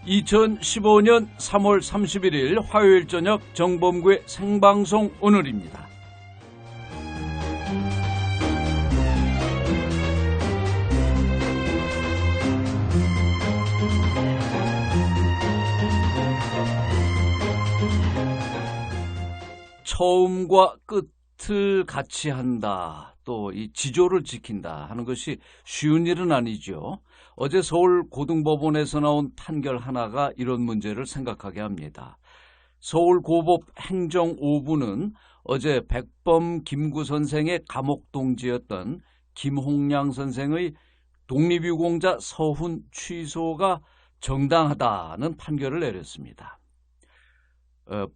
2015년 3월 31일 화요일 저녁 정범구의 생방송 오늘입니다. 처음과 끝을 같이 한다, 또 이 지조를 지킨다 하는 것이 쉬운 일은 아니죠. 어제 서울 고등법원에서 나온 판결 하나가 이런 문제를 생각하게 합니다. 서울고법 행정 5부는 어제 백범 김구 선생의 감옥 동지였던 김홍량 선생의 독립유공자 서훈 취소가 정당하다는 판결을 내렸습니다.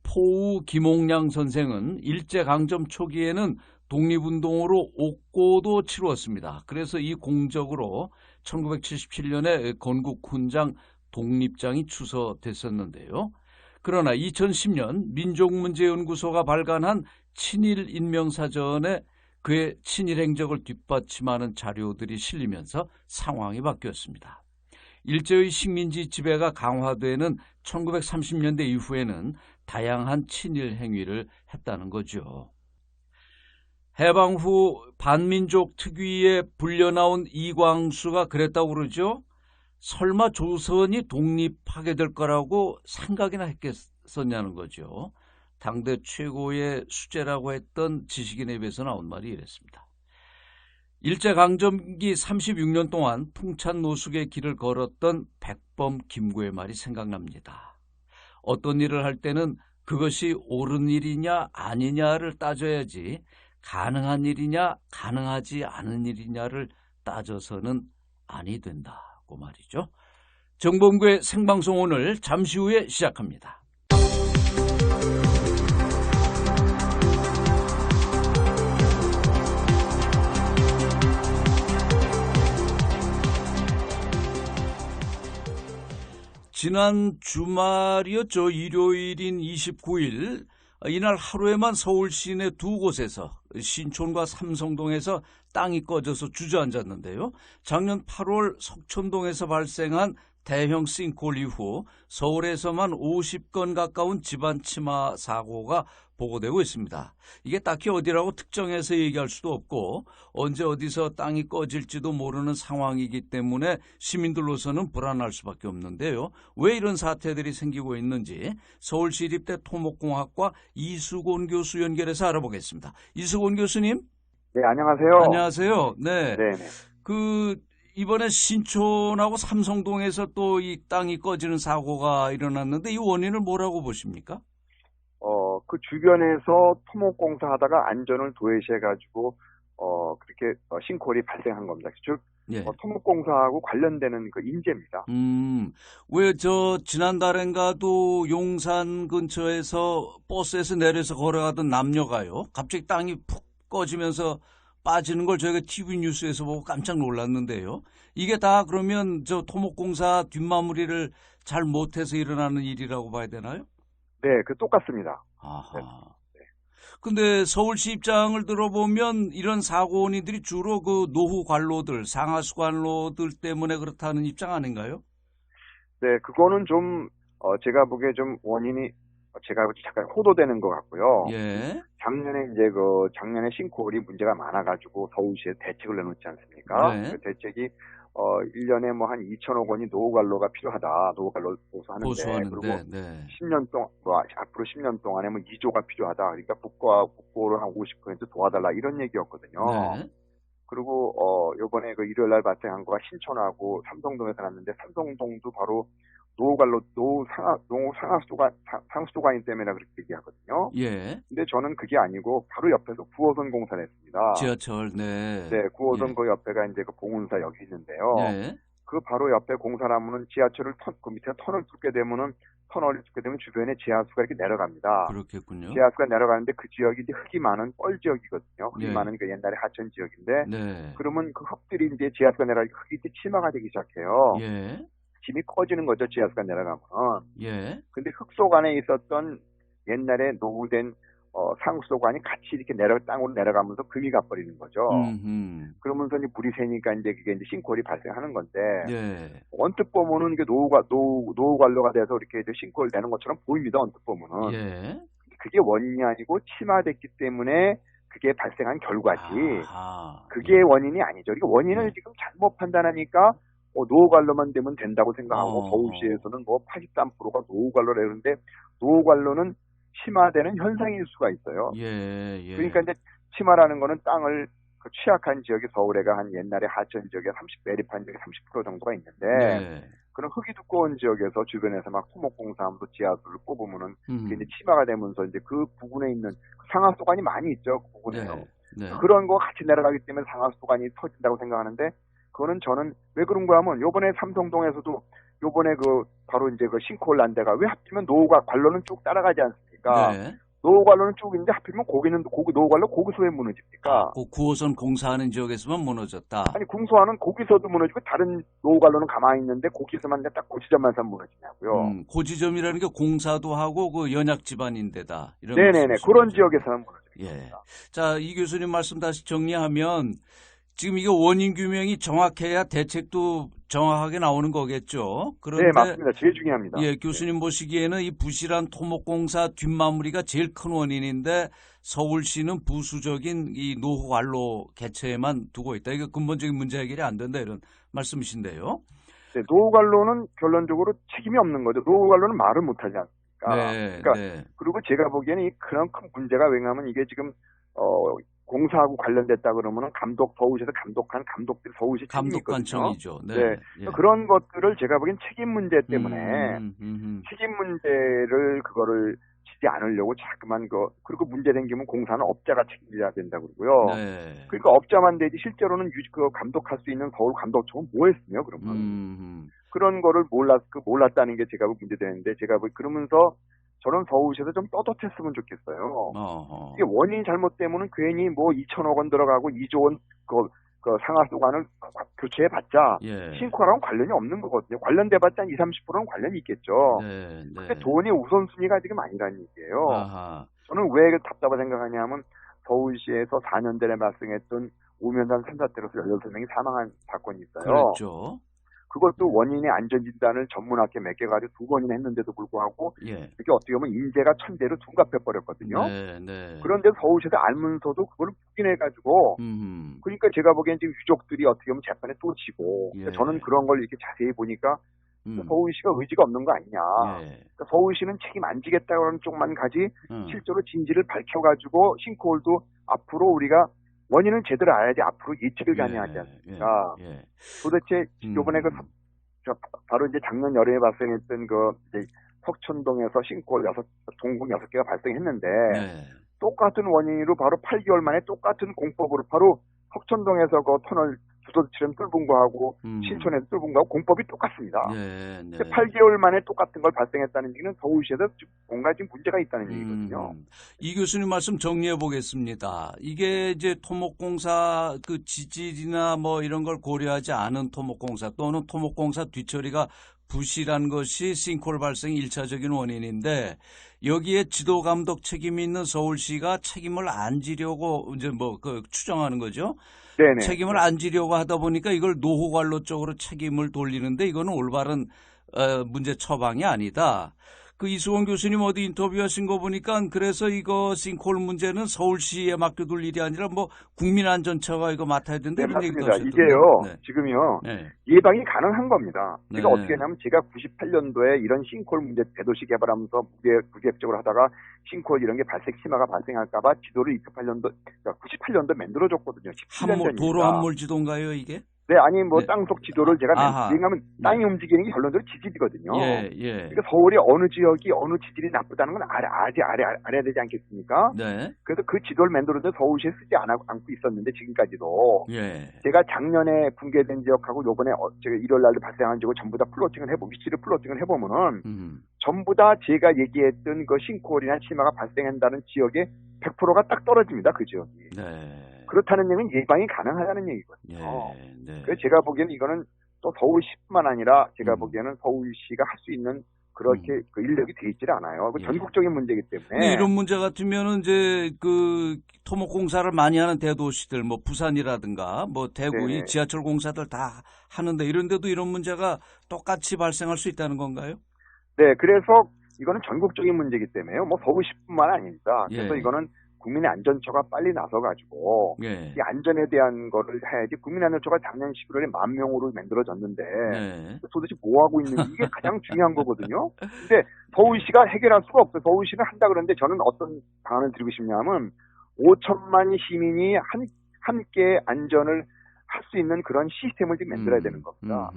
포우 김홍량 선생은 일제강점 초기에는 독립운동으로 옥고도 치루었습니다. 그래서 이 공적으로 1977년에 건국훈장 독립장이 추서됐었는데요. 그러나 2010년 민족문제연구소가 발간한 친일 인명사전에 그의 친일 행적을 뒷받침하는 자료들이 실리면서 상황이 바뀌었습니다. 일제의 식민지 지배가 강화되는 1930년대 이후에는 다양한 친일 행위를 했다는 거죠. 해방 후 반민족 특위에 불려나온 이광수가 그랬다고 그러죠. 설마 조선이 독립하게 될 거라고 생각이나 했겠었냐는 거죠. 당대 최고의 수재라고 했던 지식인에 비해서 나온 말이 이랬습니다. 일제강점기 36년 동안 풍찬 노숙의 길을 걸었던 백범 김구의 말이 생각납니다. 어떤 일을 할 때는 그것이 옳은 일이냐 아니냐를 따져야지 가능한 일이냐 가능하지 않은 일이냐를 따져서는 아니 된다고 말이죠. 정범구의 생방송 오늘 잠시 후에 시작합니다. 지난 주말이었죠. 일요일인 29일, 이날 하루에만 서울 시내 두 곳에서 신촌과 삼성동에서 땅이 꺼져서 주저앉았는데요. 작년 8월 석촌동에서 발생한 대형 싱크홀 이후 서울에서만 50건 가까운 집안 침하 사고가 보고되고 있습니다. 이게 딱히 어디라고 특정해서 얘기할 수도 없고 언제 어디서 땅이 꺼질지도 모르는 상황이기 때문에 시민들로서는 불안할 수밖에 없는데요. 왜 이런 사태들이 생기고 있는지 서울시립대 토목공학과 이수곤 교수 연결해서 알아보겠습니다. 이수곤 교수님. 네, 안녕하세요. 안녕하세요. 네. 네네. 이번에 신촌하고 삼성동에서 또 이 땅이 꺼지는 사고가 일어났는데 이 원인을 뭐라고 보십니까? 그 주변에서 토목공사 하다가 안전을 도외시해가지고, 그렇게, 싱크홀이 발생한 겁니다. 즉, 예. 토목공사하고 관련되는 그 인재입니다. 왜 지난달엔가도 용산 근처에서 버스에서 내려서 걸어가던 남녀가요, 갑자기 땅이 푹 꺼지면서 빠지는 걸 저희가 TV 뉴스에서 보고 깜짝 놀랐는데요. 이게 다 그러면 토목공사 뒷마무리를 잘 못해서 일어나는 일이라고 봐야 되나요? 네, 똑같습니다. 아하. 네. 근데 서울시 입장을 들어보면 이런 사고 원인들이 주로 그 노후 관로들, 상하수 관로들 때문에 그렇다는 입장 아닌가요? 네, 그거는 좀, 제가 보기에 좀 원인이, 제가 잠깐 호도되는 것 같고요. 예. 작년에 싱크홀이 문제가 많아가지고 서울시에 대책을 내놓지 않습니까? 네. 그 대책이 1년에 뭐 한 2천억 원이 노후관로가 필요하다. 노후관로 보수하는데 그리고 네. 10년 동안 앞으로 10년 동안에 뭐 2조가 필요하다. 그러니까 국고를 한 50% 도와달라 이런 얘기였거든요. 네. 그리고 요번에 그 일요일 날 발생한 거가 신촌하고 삼성동에서 났는데 삼성동도 바로 노후관로 상수도관인 때문에 그렇게 얘기하거든요. 예. 근데 저는 그게 아니고 바로 옆에서 9호선 공사를 했습니다. 지하철, 네. 네, 9호선 예. 그 옆에가 이제 그 봉은사역이 있는데요. 예. 그 바로 옆에 공사하면은 지하철을 그 밑에 터널을 뚫게 되면 주변에 지하수가 이렇게 내려갑니다. 그렇겠군요. 지하수가 내려가는데 그 지역이 이제 흙이 많은 뻘 지역이거든요. 흙이 예. 많은 그 옛날에 하천 지역인데. 네. 그러면 그 흙들이 이제 지하수가 내려가니까 흙이 이제 침하가 되기 시작해요. 예. 짐이 커지는 거죠, 지하수가 내려가면. 예. 근데 흙 속 안에 있었던 옛날에 노후된 상수도관이 같이 이렇게 땅으로 내려가면서 금이 가버리는 거죠. 그러면서 이제 물이 새니까 이제 그게 이제 싱크홀이 발생하는 건데, 예. 언뜻 보면은 이게 노후관로가 돼서 이렇게 이제 싱크홀 되는 것처럼 보입니다. 언뜻 보면은. 예. 그게 원인이 아니고 침하됐기 때문에 그게 발생한 결과지, 아하. 그게 예. 원인이 아니죠. 이게 원인을 예. 지금 잘못 판단하니까 노후관로만 되면 된다고 생각하고 어허. 서울시에서는 뭐 83%가 노후관로라는데, 노후관로는 침하되는 현상일 수가 있어요. 예. 예. 그러니까 이제 침하라는 거는 땅을 그 취약한 지역이 서울에가 한 옛날에 하천 지역에 매립한 지역이 30% 정도가 있는데, 네. 그런 흙이 두꺼운 지역에서 주변에서 막 토목공사하면서 지하수를 뽑으면은 그게 이제 음. 침하가 되면서 이제 그 부근에 있는 상하수도관이 많이 있죠. 그 부근에요. 네. 네. 그런 거 같이 내려가기 때문에 상하수도관이 터진다고 생각하는데, 그거는 저는 왜 그런가 하면 요번에 삼성동에서도 요번에 그 바로 이제 그 싱크홀 난 데가 왜 하필이면 노후가 관로는 쭉 따라가지 않습니까? 네. 노후관로는 쭉 있는데 하필이면 거기는 노후관로 거기서 왜 무너집니까? 그 9호선 공사하는 지역에서만 무너졌다. 아니 공소하는 거기서도 무너지고 다른 노후관로는 가만히 있는데 거기서만 딱 그 지점만서 무너지냐고요. 그 지점이라는 게 공사도 하고 그 연약 집안인데다. 이런 네네네. 말씀이신 그런 거죠. 지역에서는 무너집니다. 예. 자, 이 교수님 말씀 다시 정리하면 지금 이거 원인 규명이 정확해야 대책도 정확하게 나오는 거겠죠. 그런데 네, 맞습니다. 제일 중요합니다. 예, 교수님 보시기에는 이 부실한 토목공사 뒷마무리가 제일 큰 원인인데 서울시는 부수적인 이 노후관로 개최에만 두고 있다. 이거 근본적인 문제 해결이 안 된다 이런 말씀이신데요. 네, 노후관로는 결론적으로 책임이 없는 거죠. 노후관로는 말을 못하지 않습니까? 네, 그러니까 네. 그리고 제가 보기에는 그런 큰 문제가 왜냐하면 이게 지금 공사하고 관련됐다 그러면은 서울시에서 감독한 감독들이 서울시 책임이 있거든요. 감독관청이죠. 네. 네. 예. 그런 것들을 제가 보기엔 책임 문제 때문에 책임 문제를 그거를 지지 않으려고 자꾸만 그리고 문제 생기면 공사는 업자가 책임져야 된다 그러고요. 네. 그러니까 업자만 되지 실제로는 감독할 수 있는 서울 감독청은 뭐 했으며 그러면 그런 거를 몰랐다는 게 제가 문제되는데, 제가 그러면서 저는 서울시에서 좀 떳떳했으면 좋겠어요. 어허. 이게 원인 잘못 때문에 괜히 뭐 2천억 원 들어가고 2조 원 그 상하수도관을 교체해봤자 예. 싱크홀하고는 관련이 없는 거거든요. 관련돼봤자 20, 30%는 관련이 있겠죠. 네, 네. 근데 돈이 우선순위가 지금 아니라는 얘기예요. 아하. 저는 왜 답답하게 생각하냐면 서울시에서 4년 전에 발생했던 우면산 산사태로서 16명이 사망한 사건이 있어요. 그렇죠. 그것도 원인의 안전진단을 전문학회 맡겨가지고 2번이나 했는데도 불구하고 예. 이게 어떻게 보면 인재가 천대로 둔갑해버렸거든요. 네, 네. 그런데 서울시에서 알면서도 그걸 부인해가지고, 그러니까 제가 보기엔 지금 유족들이 어떻게 보면 재판에 또 지고, 예. 그러니까 저는 그런 걸 이렇게 자세히 보니까 서울시가 의지가 없는 거 아니냐. 예. 그러니까 서울시는 책임 안 지겠다고 하는 쪽만 가지 실제로 진실을 밝혀가지고 싱크홀도 앞으로 우리가 원인은 제대로 알아야지 앞으로 예측을 가능하지 않습니까? 예. 도대체 요번에 바로 이제 작년 여름에 발생했던 이제 석천동에서 싱크홀 동공 6개가 발생했는데, 네. 똑같은 원인으로 바로 8개월 만에 똑같은 공법으로 바로 석천동에서 그 터널 주소지처럼 뚫은 거하고 신촌에서 뚫은 거하고 공법이 똑같습니다. 네, 네. 8개월 만에 똑같은 걸 발생했다는 얘기는 서울시에서 뭔가 지금 문제가 있다는 얘기거든요. 이 교수님 말씀 정리해 보겠습니다. 이게 이제 토목공사 그 지질이나 뭐 이런 걸 고려하지 않은 토목공사 또는 토목공사 뒤처리가 부실한 것이 싱크홀 발생 1차적인 원인인데, 여기에 지도 감독 책임이 있는 서울시가 책임을 안 지려고 이제 추정하는 거죠. 네네. 책임을 안 지려고 하다 보니까 이걸 노후관로 쪽으로 책임을 돌리는데, 이거는 올바른 문제 처방이 아니다. 그 이수원 교수님 어디 인터뷰하신 거 보니까 그래서 이거 싱크홀 문제는 서울시에 맡겨둘 일이 아니라 뭐 국민안전처가 이거 맡아야 된다. 네, 이런 얘기도 맞습니다. 하셨던데. 이게요. 네. 지금요. 네. 예방이 가능한 겁니다. 네. 그러니까 어떻게 하냐면 제가 98년도에 이런 싱크홀 문제 대도시 개발하면서 무계획적으로 하다가 싱크홀 이런 게 심화가 발생할까봐 지도를 98년도 만들어줬거든요. 17년 전입니다. 도로 함몰 지도인가요, 이게? 네, 아니 네. 땅속 지도를 제가 왜냐하면 땅이 움직이는 게 결론적으로 지질이거든요. 예. 그러니까 서울의 어느 지역이 어느 지질이 나쁘다는 건 알아야 되지 않겠습니까? 네. 그래서 그 지도를 만들어도 서울시에 쓰지 않고 있었는데 지금까지도 예. 제가 작년에 붕괴된 지역하고 요번에 제가 일요일 날도 발생한 지역을 전부 다 위치를 플로팅을 해보면은 전부 다 제가 얘기했던 그 싱크홀이나 침하가 발생한다는 지역의 100%가 딱 떨어집니다. 그 지역이. 네. 그렇다는 얘기는 예방이 가능하다는 얘기거든요. 예. 네. 그래서 제가 보기에는 이거는 또 서울시뿐만 아니라 제가 보기에는 서울시가 할 수 있는 그렇게 그 인력이 돼 있질 않아요. 그 예. 전국적인 문제이기 때문에. 근데 이런 문제 같으면은 이제 그 토목공사를 많이 하는 대도시들, 뭐 부산이라든가 뭐 대구 이 네. 지하철 공사들 다 하는데 이런데도 이런 문제가 똑같이 발생할 수 있다는 건가요? 네, 그래서 이거는 전국적인 문제이기 때문에요. 뭐 서울시뿐만 아닙니다. 그래서 예. 이거는 국민안전처가 빨리 나서가지고 예. 이 안전에 대한 거를 해야지. 국민안전처가 작년 11월에 10,000명으로 만들어졌는데 네. 도대체 뭐 하고 있는지 이게 가장 중요한 거거든요. 근데 서울시가 해결할 수가 없어요. 서울시는 한다 그러는데 저는 어떤 방안을 드리고 싶냐면 5천만 시민이 함께 안전을 할 수 있는 그런 시스템을 좀 만들어야 되는 겁니다.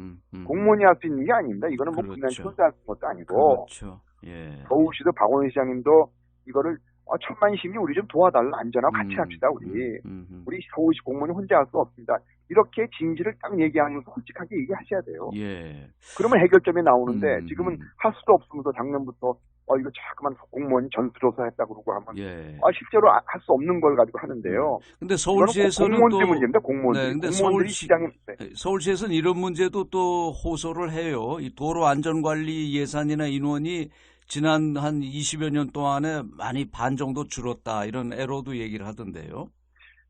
공무원이 할 수 있는 게 아닙니다. 이거는 뭐 그렇죠. 국민한테 혼자 할 것도 아니고. 그렇죠. 예. 서울시도 박원순 시장님도 이거를 1,000만 시민이 우리 좀 도와달라. 안전하고 같이 합시다. 우리 서울시 공무원이 혼자 할 수 없습니다. 이렇게 진실을 딱 얘기하면서 솔직하게 얘기하셔야 돼요. 예. 그러면 해결점이 나오는데 지금은 할 수도 없으면서 작년부터 이거 자꾸만 공무원이 전수조사 했다 그러고 하면 예. 실제로 할 수 없는 걸 가지고 하는데요. 근데 서울시에서는 공무원들 또 문제입니다. 공무원들이. 네, 근데 공무원들이 시장에 서울시에서는 이런 문제도 또 호소를 해요. 이 도로 안전관리 예산이나 인원이 지난 한 20여 년 동안에 많이 반 정도 줄었다. 이런 애로도 얘기를 하던데요.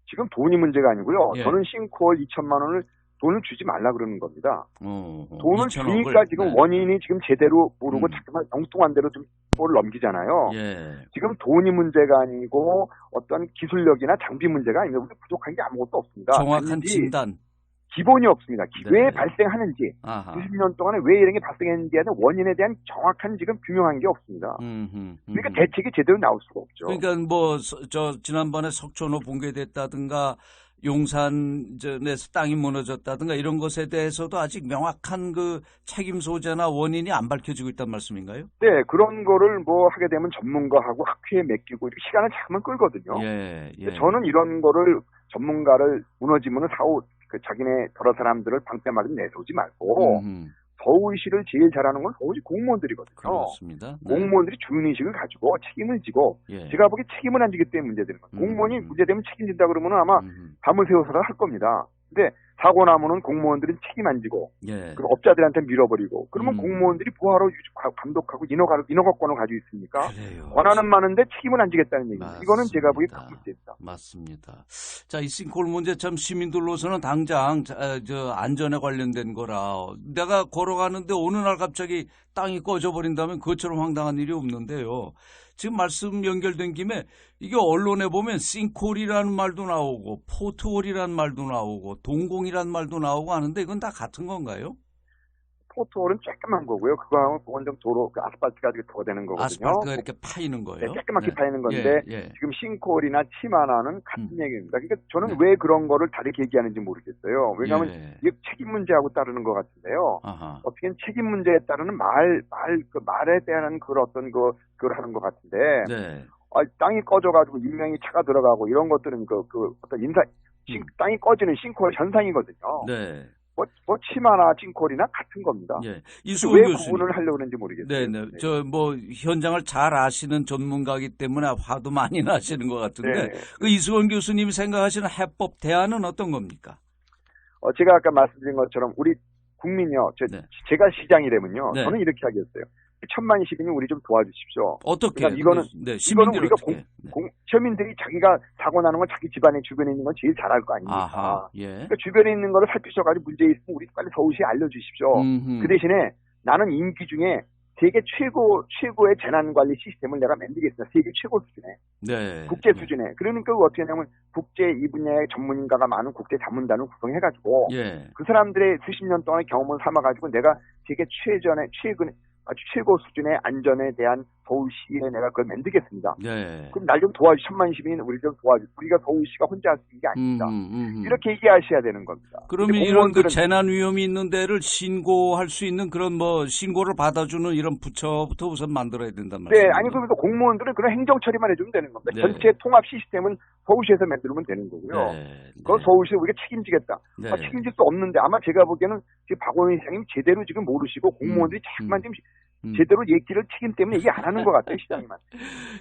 지금 돈이 문제가 아니고요. 예. 저는 싱크홀 2천만 원을 돈을 주지 말라 그러는 겁니다. 돈을 2천억을, 주니까 지금 네. 원인이 지금 제대로 모르고 자꾸만 엉뚱한 대로 좀 볼을 넘기잖아요. 예. 지금 돈이 문제가 아니고 어떤 기술력이나 장비 문제가 아니고 우리 부족한 게 아무것도 없습니다. 정확한 진단. 기본이 없습니다. 네. 왜 발생하는지, 아하. 90년 동안에 왜 이런 게 발생했는지에 대한 원인에 대한 정확한 지금 규명한 게 없습니다. 그러니까 대책이 제대로 나올 수가 없죠. 그러니까 뭐 지난번에 석촌호 붕괴됐다든가 용산에서 땅이 무너졌다든가 이런 것에 대해서도 아직 명확한 그 책임 소재나 원인이 안 밝혀지고 있단 말씀인가요? 네, 그런 거를 뭐 하게 되면 전문가하고 학회에 맡기고 이렇게 시간을 잠깐 끌거든요. 예, 예. 저는 이런 거를 전문가를 무너지면 자기네 여러 사람들을 방패막이 내세우지 말고 서울시를 제일 잘하는 건 서울시 공무원들이거든요. 그렇습니다. 네. 공무원들이 주인의식을 가지고 책임을 지고 예. 제가 보기에 책임을 안 지기 때문에 문제되는 거예요. 공무원이 문제되면 책임진다 그러면 아마 밤을 새워서라 할 겁니다. 근데 사고 나면은 공무원들은 책임 안 지고 예. 그리고 업자들한테 밀어버리고 그러면 공무원들이 뭐하러 감독하고 인허가권을 가지고 있습니까? 그래요. 권한은 많은데 책임을 안 지겠다는 얘기입니다. 맞습니다. 이거는 제가 보기에 큰 문제입니다. 맞습니다. 자, 이 싱크홀 문제 참 시민들로서는 당장 안전에 관련된 거라 내가 걸어가는데 어느 날 갑자기 땅이 꺼져버린다면 그것처럼 황당한 일이 없는데요. 지금 말씀 연결된 김에 이게 언론에 보면 싱크홀이라는 말도 나오고 포트홀이라는 말도 나오고 동공이라는 말도 나오고 하는데 이건 다 같은 건가요? 포트홀은 조그만 거고요. 그건 좀 도로, 아스팔트가 더 되는 거거든요. 아스팔트가 이렇게 파이는 거예요? 네, 조그맣게 네. 파이는 건데 예. 지금 싱크홀이나 치마나는 같은 얘기입니다. 그러니까 저는 네. 왜 그런 거를 다르게 얘기하는지 모르겠어요. 왜냐하면 예. 이게 책임 문제하고 따르는 것 같은데요. 아하. 어떻게든 책임 문제에 따르는 말에 대한 그런 어떤 그걸 하는 것 같은데 네. 땅이 꺼져가지고 인명이 차가 들어가고 이런 것들은 어떤 땅이 꺼지는 싱크홀 현상이거든요. 네. 뭐 치마나 싱크홀이나 같은 겁니다. 예. 왜 이수원 교수님. 구분을 하려고 그러는지 모르겠어요. 네네. 현장을 잘 아시는 전문가이기 때문에 화도 많이 나시는 것 같은데, 네. 그 이수원 교수님이 생각하시는 해법 대안은 어떤 겁니까? 제가 아까 말씀드린 것처럼 우리 국민이요. 제가 시장이라면요. 네. 저는 이렇게 하겠어요. 1,000만 시민이 우리 좀 도와주십시오. 어떻게? 그러니까 이거는 시민들이 우리가 어떻게? 시민들이 자기가 사고 나는 건 자기 집안에 주변에 있는 건 제일 잘 알 거 아닙니까? 아하, 예. 그러니까 주변에 있는 거를 살피셔가지고 문제 있으면 우리 빨리 서울시에 알려주십시오. 그 대신에 나는 임기 중에 세계 최고의 재난관리 시스템을 내가 만들겠습니다. 세계 최고 수준에. 네. 국제 수준에. 그러니까 어떻게 하냐면 국제 이 분야의 전문가가 많은 국제 자문단을 구성해가지고 예. 그 사람들의 수십 년 동안의 경험을 삼아가지고 내가 세계 아주 최고 수준의 안전에 대한 서울시에 내가 그걸 만들겠습니다. 네. 그럼 날 좀 도와주, 1,000만 시민 우리 좀 도와주. 우리가 서울시가 혼자 할 수 있는 게 아닙니다. 이렇게 얘기하셔야 되는 겁니다. 그러면 이런 그 재난 위험이 있는 데를 신고할 수 있는 그런 신고를 받아주는 이런 부처부터 우선 만들어야 된단 말이에요. 네, 아니 그러면서 공무원들은 그런 행정 처리만 해주면 되는 겁니다. 네. 전체 통합 시스템은 서울시에서 만들면 되는 거고요. 네. 그건 서울시에 우리가 책임지겠다. 네. 책임질 수 없는데 아마 제가 보기에는 지금 박원순 시장님 제대로 지금 모르시고 공무원들이 자꾸만 지금 제대로 얘기를 책임 때문에 얘기 안 하는 것 같아요, 시장님한테.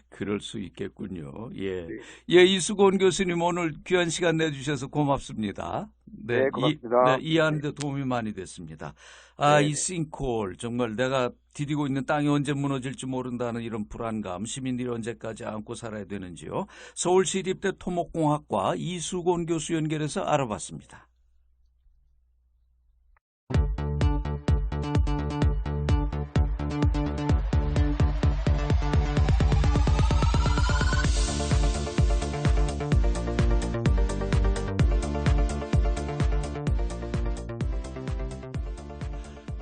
그럴 수 있겠군요. 예. 네. 예, 이수곤 교수님 오늘 귀한 시간 내주셔서 고맙습니다. 네, 고맙습니다. 이해하는데 도움이 많이 됐습니다. 아, 네. 이 싱크홀 정말 내가 디디고 있는 땅이 언제 무너질지 모른다는 이런 불안감 시민들이 언제까지 안고 살아야 되는지요. 서울시립대 토목공학과 이수곤 교수 연결해서 알아봤습니다.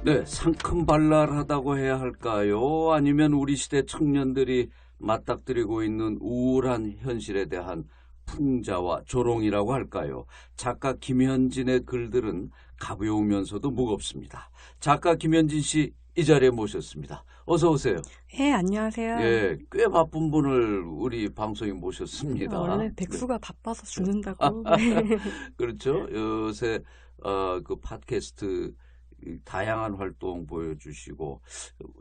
네, 상큼발랄하다고 해야 할까요? 아니면 우리 시대 청년들이 맞닥뜨리고 있는 우울한 현실에 대한 풍자와 조롱이라고 할까요? 작가 김현진의 글들은 가벼우면서도 무겁습니다. 작가 김현진 씨 이 자리에 모셨습니다. 어서 오세요. 예, 안녕하세요. 예, 꽤 바쁜 분을 우리 방송에 모셨습니다. 원래 백수가 바빠서 죽는다고. 네. 그렇죠. 요새 그 팟캐스트 다양한 활동 보여주시고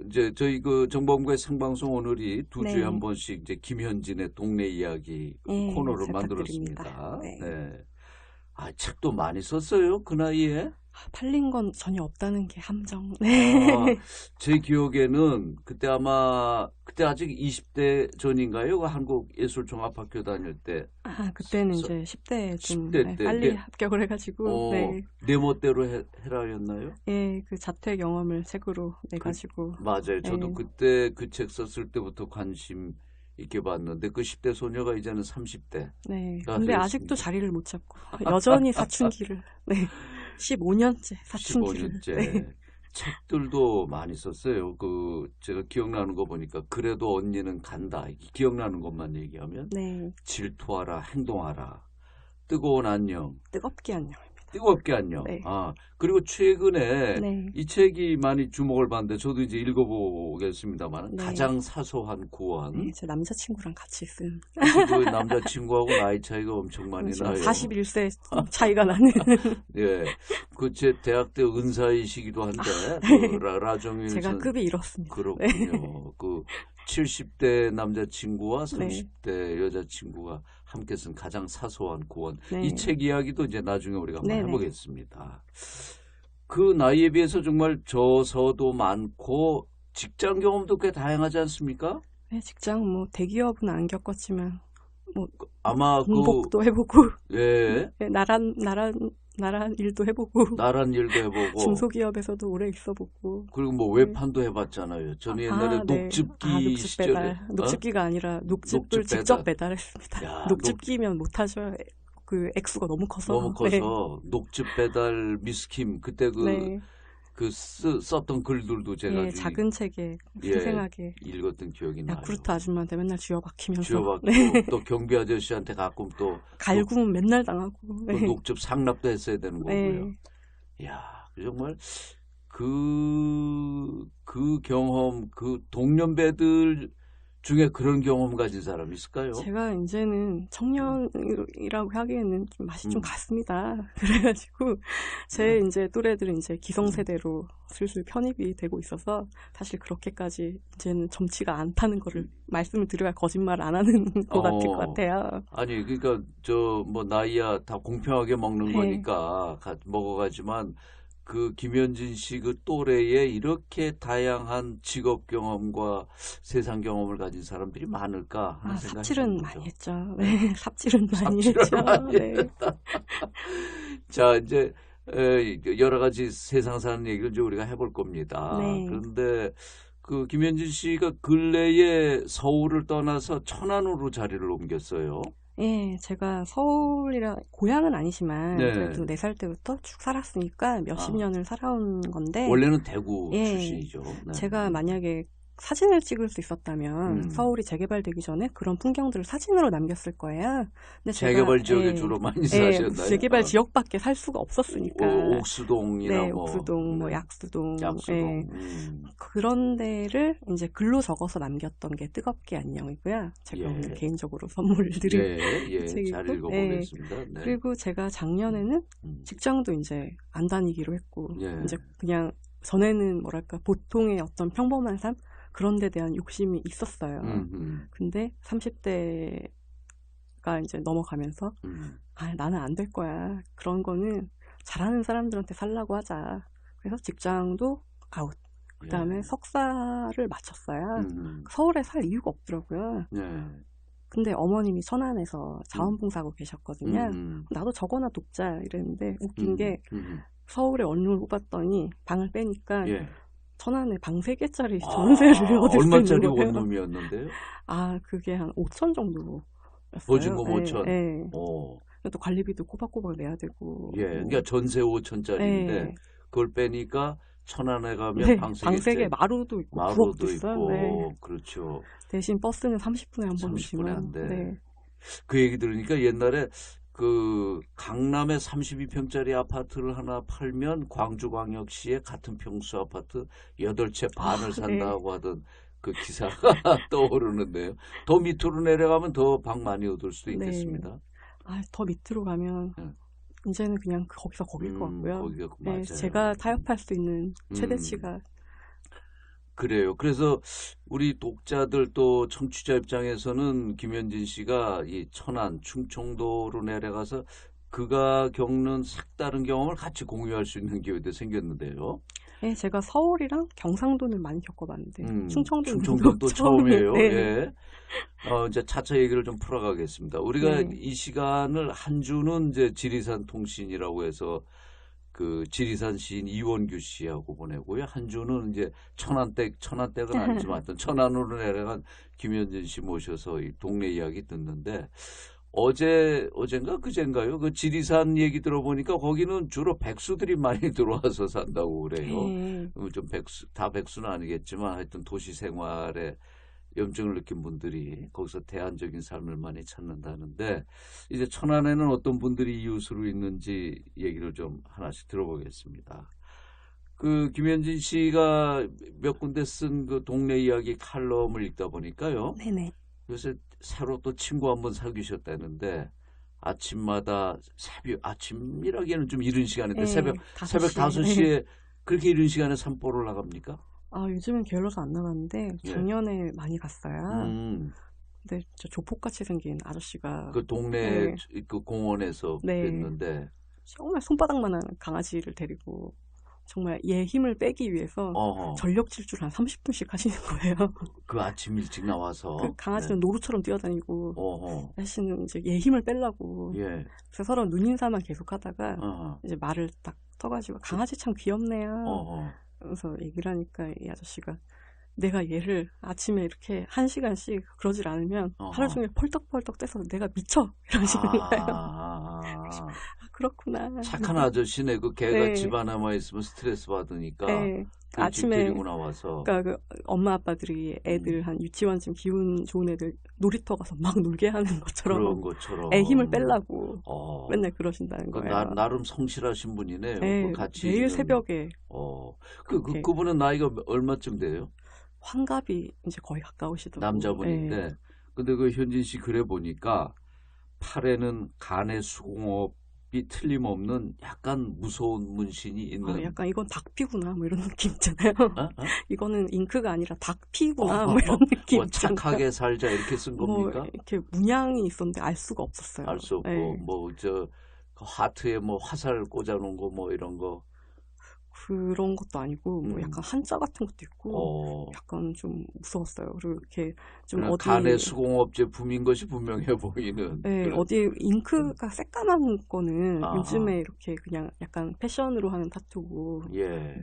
이제 저희 그 정보원구의 생방송 오늘이 두 주에 네. 한 번씩 이제 김현진의 동네 이야기 예, 코너를 부탁드립니다. 만들었습니다. 네. 네. 아, 책도 많이 썼어요 그 나이에. 팔린 건 전혀 없다는 게 함정. 네. 아, 제 기억에는 그때 아직 20대 전인가요? 한국예술종합학교 다닐 때. 아, 그때는 이제 10대 좀 10대 때, 빨리 네. 합격을 해가지고. 네. 내 멋대로 해라였나요? 예, 그 자퇴 경험을 책으로 내가지고. 맞아요. 저도 네. 그때 그 책 썼을 때부터 관심 있게 봤는데 그 10대 소녀가 이제는 30대. 네. 아, 근데 그렇습니다. 아직도 자리를 못 잡고 여전히 사춘기를. 네. 15년째 사춘기를. 15년째. 네. 책들도 많이 썼어요. 제가 기억나는 거 보니까 그래도 언니는 간다. 기억나는 것만 얘기하면 네. 질투하라, 행동하라. 뜨거운 안녕. 뜨겁게 안녕. 뜨겁게 안녕. 네. 아, 그리고 최근에 네. 이 책이 많이 주목을 받는데 저도 이제 읽어보겠습니다만 네. 가장 사소한 구원. 네, 제 남자친구랑 같이 쓴. 그 남자친구하고 나이 차이가 엄청 많이 나요. 41세 차이가 나는. 예, 그 제 대학 때 은사이시기도 한데 네. 라정일 제가 선 급이 이렇습니다. 그렇군요. 그 70대 남자친구와 네. 30대 여자친구가 함께 쓴 가장 사소한 구원. 네. 이 책 이야기도 이제 나중에 우리가 한번 네네. 해보겠습니다. 그 나이에 비해서 정말 저서도 많고 직장 경험도 꽤 다양하지 않습니까? 네, 직장 뭐 대기업은 안 겪었지만 아마 공복도 해보고 예, 네, 나란 일도 해보고 나란 일도 해보고 중소기업에서도 오래 있어보고 그리고 뭐 외판도 해봤잖아요. 저는 옛날에 네. 녹즙기 녹즙 시절에 배달. 녹즙기가 아니라 녹즙을 녹즙 직접 배달. 배달했습니다. 야, 녹즙기면 못하죠. 그 액수가 너무 커서. 너무 커서 네. 녹즙 배달 미스킴 그때 네. 썼던 글들도 제가 예, 작은 책에 예, 세생하게 읽었던 기억이 나요. 야쿠르트 아줌마한테 맨날 쥐어박히면서 쥐어박고 네. 또 경비 아저씨한테 가끔 또 갈굼 맨날 당하고. 그 네. 녹즙 상납도 했어야 되는 거고요. 네. 이야, 정말 그 경험, 그 동년배들 중에 그런 경험 가진 사람 있을까요? 제가 이제는 청년이라고 하기에는 좀 맛이 좀 음. 갔습니다. 그래가지고 제 이제 또래들은 이제 기성세대로 슬슬 편입이 되고 있어서 사실 그렇게까지 이제는 젊지가 않다는 거를 말씀을 드려야 거짓말 안 하는 것 같을 것 같아요. 아니, 그러니까 뭐 나이야 다 공평하게 먹는 네. 거니까 먹어가지만 그 김현진 씨 그 또래에 이렇게 다양한 직업 경험과 세상 경험을 가진 사람들이 많을까 하는 생각이 삽질은 듭니다. 많이 했죠. 네, 삽질은 많이 했죠. 많이 네. 자, 이제 여러 가지 세상 사는 얘기를 이제 우리가 해볼 겁니다. 네. 그런데 그 김현진 씨가 근래에 서울을 떠나서 천안으로 자리를 옮겼어요. 예, 제가 서울이라 고향은 아니지만 네. 그래도 4살 때부터 쭉 살았으니까 몇십 년을 살아온 건데 원래는 대구 예, 출신이죠. 네. 제가 만약에 사진을 찍을 수 있었다면 서울이 재개발되기 전에 그런 풍경들을 사진으로 남겼을 거예요. 근데 재개발 제가, 지역에 예, 주로 많이 예, 사셨나요? 재개발 지역밖에 살 수가 없었으니까. 옥수동이나 네, 뭐 옥수동, 뭐 네. 약수동, 약수동. 예. 그런 데를 이제 글로 적어서 남겼던 게 뜨겁게 안녕이고요. 제가 예. 오늘 개인적으로 선물을 드릴 예, 책이고, 잘 읽어보겠습니다. 네. 그리고 제가 작년에는 직장도 이제 안 다니기로 했고 예. 이제 그냥 전에는 뭐랄까 보통의 어떤 평범한 삶 그런 데 대한 욕심이 있었어요. 근데 30대가 이제 넘어가면서 나는 안 될 거야. 그런 거는 잘하는 사람들한테 살라고 하자. 그래서 직장도 아웃. 그다음에 예. 석사를 마쳤어야 서울에 살 이유가 없더라고요. 예. 근데 어머님이 천안에서 자원봉사하고 계셨거든요. 나도 적어나 돕자 이랬는데 웃긴 게 서울에 원룸을 뽑았더니 방을 빼니까 예. 천안에 방 3개짜리 전세를 얻을 수 있는 얼마짜리 거예요. 원룸이었는데요? 그게 한 5천 정도였어요. 보증금 네, 5천. 네. 오. 또 관리비도 꼬박꼬박 내야 되고. 예. 그러니까 전세 5천짜리인데 네. 그걸 빼니까 천안에 가면 네, 방 방 3개 3개 마루도 있고 마루도 부엌도 있어요. 있고 네. 그렇죠. 대신 버스는 30분에 한 30분에 번 오지만. 한 대. 네. 그 얘기 들으니까 옛날에 그 강남에 32평짜리 아파트를 하나 팔면 광주광역시의 같은 평수 아파트 8채 반을 산다고 하던 그 기사가 떠오르는데요. 더 밑으로 내려가면 더 방 많이 얻을 수도 있겠습니다. 더 밑으로 가면 네. 이제는 그냥 거기서 거길 것 같고요. 거기가 네, 맞아요. 제가 타협할 수 있는 최대치가 그래요. 그래서 우리 독자들 또 청취자 입장에서는 김현진 씨가 이 천안, 충청도로 내려가서 그가 겪는 색다른 경험을 같이 공유할 수 있는 기회도 생겼는데요. 네, 제가 서울이랑 경상도는 많이 겪어봤는데 충청도는 또 처음이에요. 네. 예. 이제 차차 얘기를 좀 풀어가겠습니다. 우리가 네. 이 시간을 한 주는 이제 지리산 통신이라고 해서 그 지리산 시인 이원규 씨하고 보내고요. 한 주는 이제 천안댁은 아니지만 하여튼 천안으로 내려간 김현진 씨 모셔서 이 동네 이야기 듣는데 어젠가 그젠가요? 그 지리산 얘기 들어보니까 거기는 주로 백수들이 많이 들어와서 산다고 그래요. 네. 좀 다 백수는 아니겠지만 하여튼 도시 생활에 염증을 느낀 분들이 거기서 대안적인 삶을 많이 찾는다는데 이제 천안에는 어떤 분들이 이웃으로 있는지 얘기를 좀 하나씩 들어보겠습니다. 그 김현진 씨가 몇 군데 쓴 그 동네 이야기 칼럼을 읽다 보니까요. 네네. 요새 새로 또 친구 한 번 사귀셨다는데 아침마다 아침이라기에는 좀 이른 시간인데 네, 새벽 5시에 그렇게 이른 시간에 산보를 나갑니까? 요즘은 게을러서 안 나갔는데 작년에 많이 갔어요. 근데 저 조폭같이 생긴 아저씨가 그 동네 그 공원에서 네. 뵀는데 정말 손바닥만한 강아지를 데리고 정말 얘 힘을 빼기 위해서 전력 질주를 한 30분씩 하시는 거예요. 그 아침 일찍 나와서 그 강아지는 노루처럼 뛰어다니고 아저씨는 이제 얘 힘을 빼려고 그래서 서로 눈인사만 계속 하다가 이제 말을 딱 떠가지고 강아지 참 귀엽네요. 그래서 얘기를 하니까 이 아저씨가 내가 얘를 아침에 이렇게 1시간씩 그러질 않으면 하루 종일 펄떡펄떡 떼서 내가 미쳐 이러시는 거예요. 그렇구나. 착한 아저씨네. 그 개가 네. 집 안에만 있으면 스트레스 받으니까 네. 아침에 데리고 나와서 그러니까 그 엄마 아빠들이 애들 한 유치원쯤 기운 좋은 애들 놀이터 가서 막 놀게 하는 것처럼 그런 것처럼 애 힘을 빼려고 맨날 그러신다는 그 거예요. 나름 성실하신 분이네요. 네, 같이 매일 있는. 새벽에 그분은 나이가 얼마쯤 돼요? 환갑이 이제 거의 가까우시더라고요. 남자분인데 근데 그 현진 씨 글에 보니까 팔에는 간의 수공업이 틀림없는 약간 무서운 문신이 있는. 약간 이건 닭피구나 뭐 이런 느낌 있잖아요. 이거는 잉크가 아니라 닭피구나 뭐 이런 느낌. 착하게 살자 이렇게 쓴 겁니까? 이렇게 문양이 있었는데 알 수가 없었어요. 알 수 없고 뭐 하트에 뭐 화살 꽂아놓은 거 뭐 이런 거. 그런 것도 아니고 뭐 약간 한자 같은 것도 있고 약간 좀 무서웠어요. 그리고 이렇게 좀 어디 간의 수공업 제품인 것이 분명해 보이는. 네, 어디 잉크가 새까만 거는 요즘에 이렇게 그냥 약간 패션으로 하는 타투고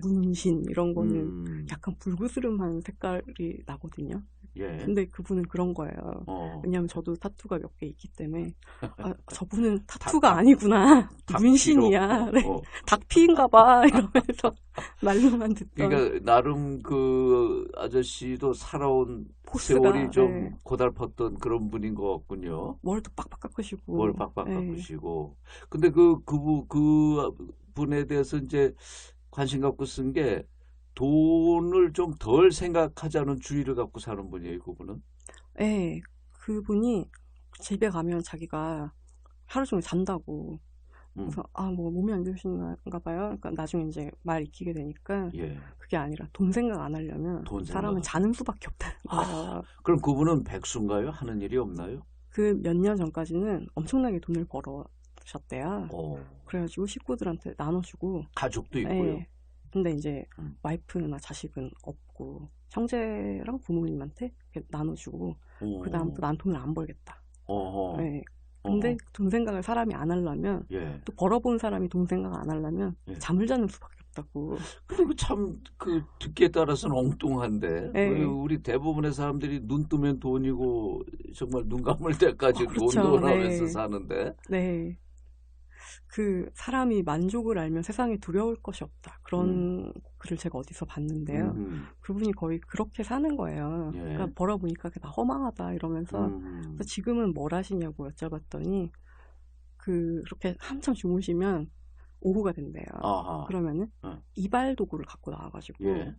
문신 이런 거는 약간 불그스름한 색깔이 나거든요. 근데 그분은 그런 거예요. 왜냐하면 저도 타투가 몇 개 있기 때문에 저분은 타투가 아니구나. 문신이야. 네. 닭피인가 봐. 이러면서 말로만 듣던. 그러니까 나름 그 아저씨도 살아온 포스가, 세월이 좀 고달팠던 그런 분인 것 같군요. 머리도 빡빡 깎으시고. 머리 빡빡 깎으시고. 근데 그 분에 대해서 이제 관심 갖고 쓴 게 돈을 좀 덜 생각하자는 주의를 갖고 사는 분이에요, 그분은? 네, 그분이 집에 가면 자기가 하루 종일 잔다고 그래서 뭐 몸이 안 좋으신가 봐요. 그러니까 나중에 이제 말 익히게 되니까 예. 그게 아니라 돈 생각 안 하려면 사람은 자는 수밖에 없다는 거예요. 그럼 그분은 백수인가요? 하는 일이 없나요? 그 몇 년 전까지는 엄청나게 돈을 벌어셨대요. 그래가지고 식구들한테 나눠주고 가족도 있고요. 네. 근데 이제 와이프나 자식은 없고 형제랑 부모님한테 이렇게 나눠주고 그 다음부터 난 돈을 안 벌겠다. 네. 근데 돈 생각을 사람이 안 하려면 예. 또 벌어본 사람이 돈 생각 안 하려면 예. 잠을 자는 수밖에 없다고. 그리고 참 그 듣기에 따라서는 엉뚱한데 네. 우리 대부분의 사람들이 눈 뜨면 돈이고 정말 눈 감을 때까지 그렇죠. 돈하면서 네. 사는데. 네. 그 사람이 만족을 알면 세상에 두려울 것이 없다. 그런 글을 제가 어디서 봤는데요. 그분이 거의 그렇게 사는 거예요. 예. 그러니까 벌어보니까 그게 다 허망하다 이러면서 그래서 지금은 뭘 하시냐고 여쭤봤더니 그렇게 한참 주무시면 오후가 된대요. 그러면은 이발 도구를 갖고 나와가지고 예.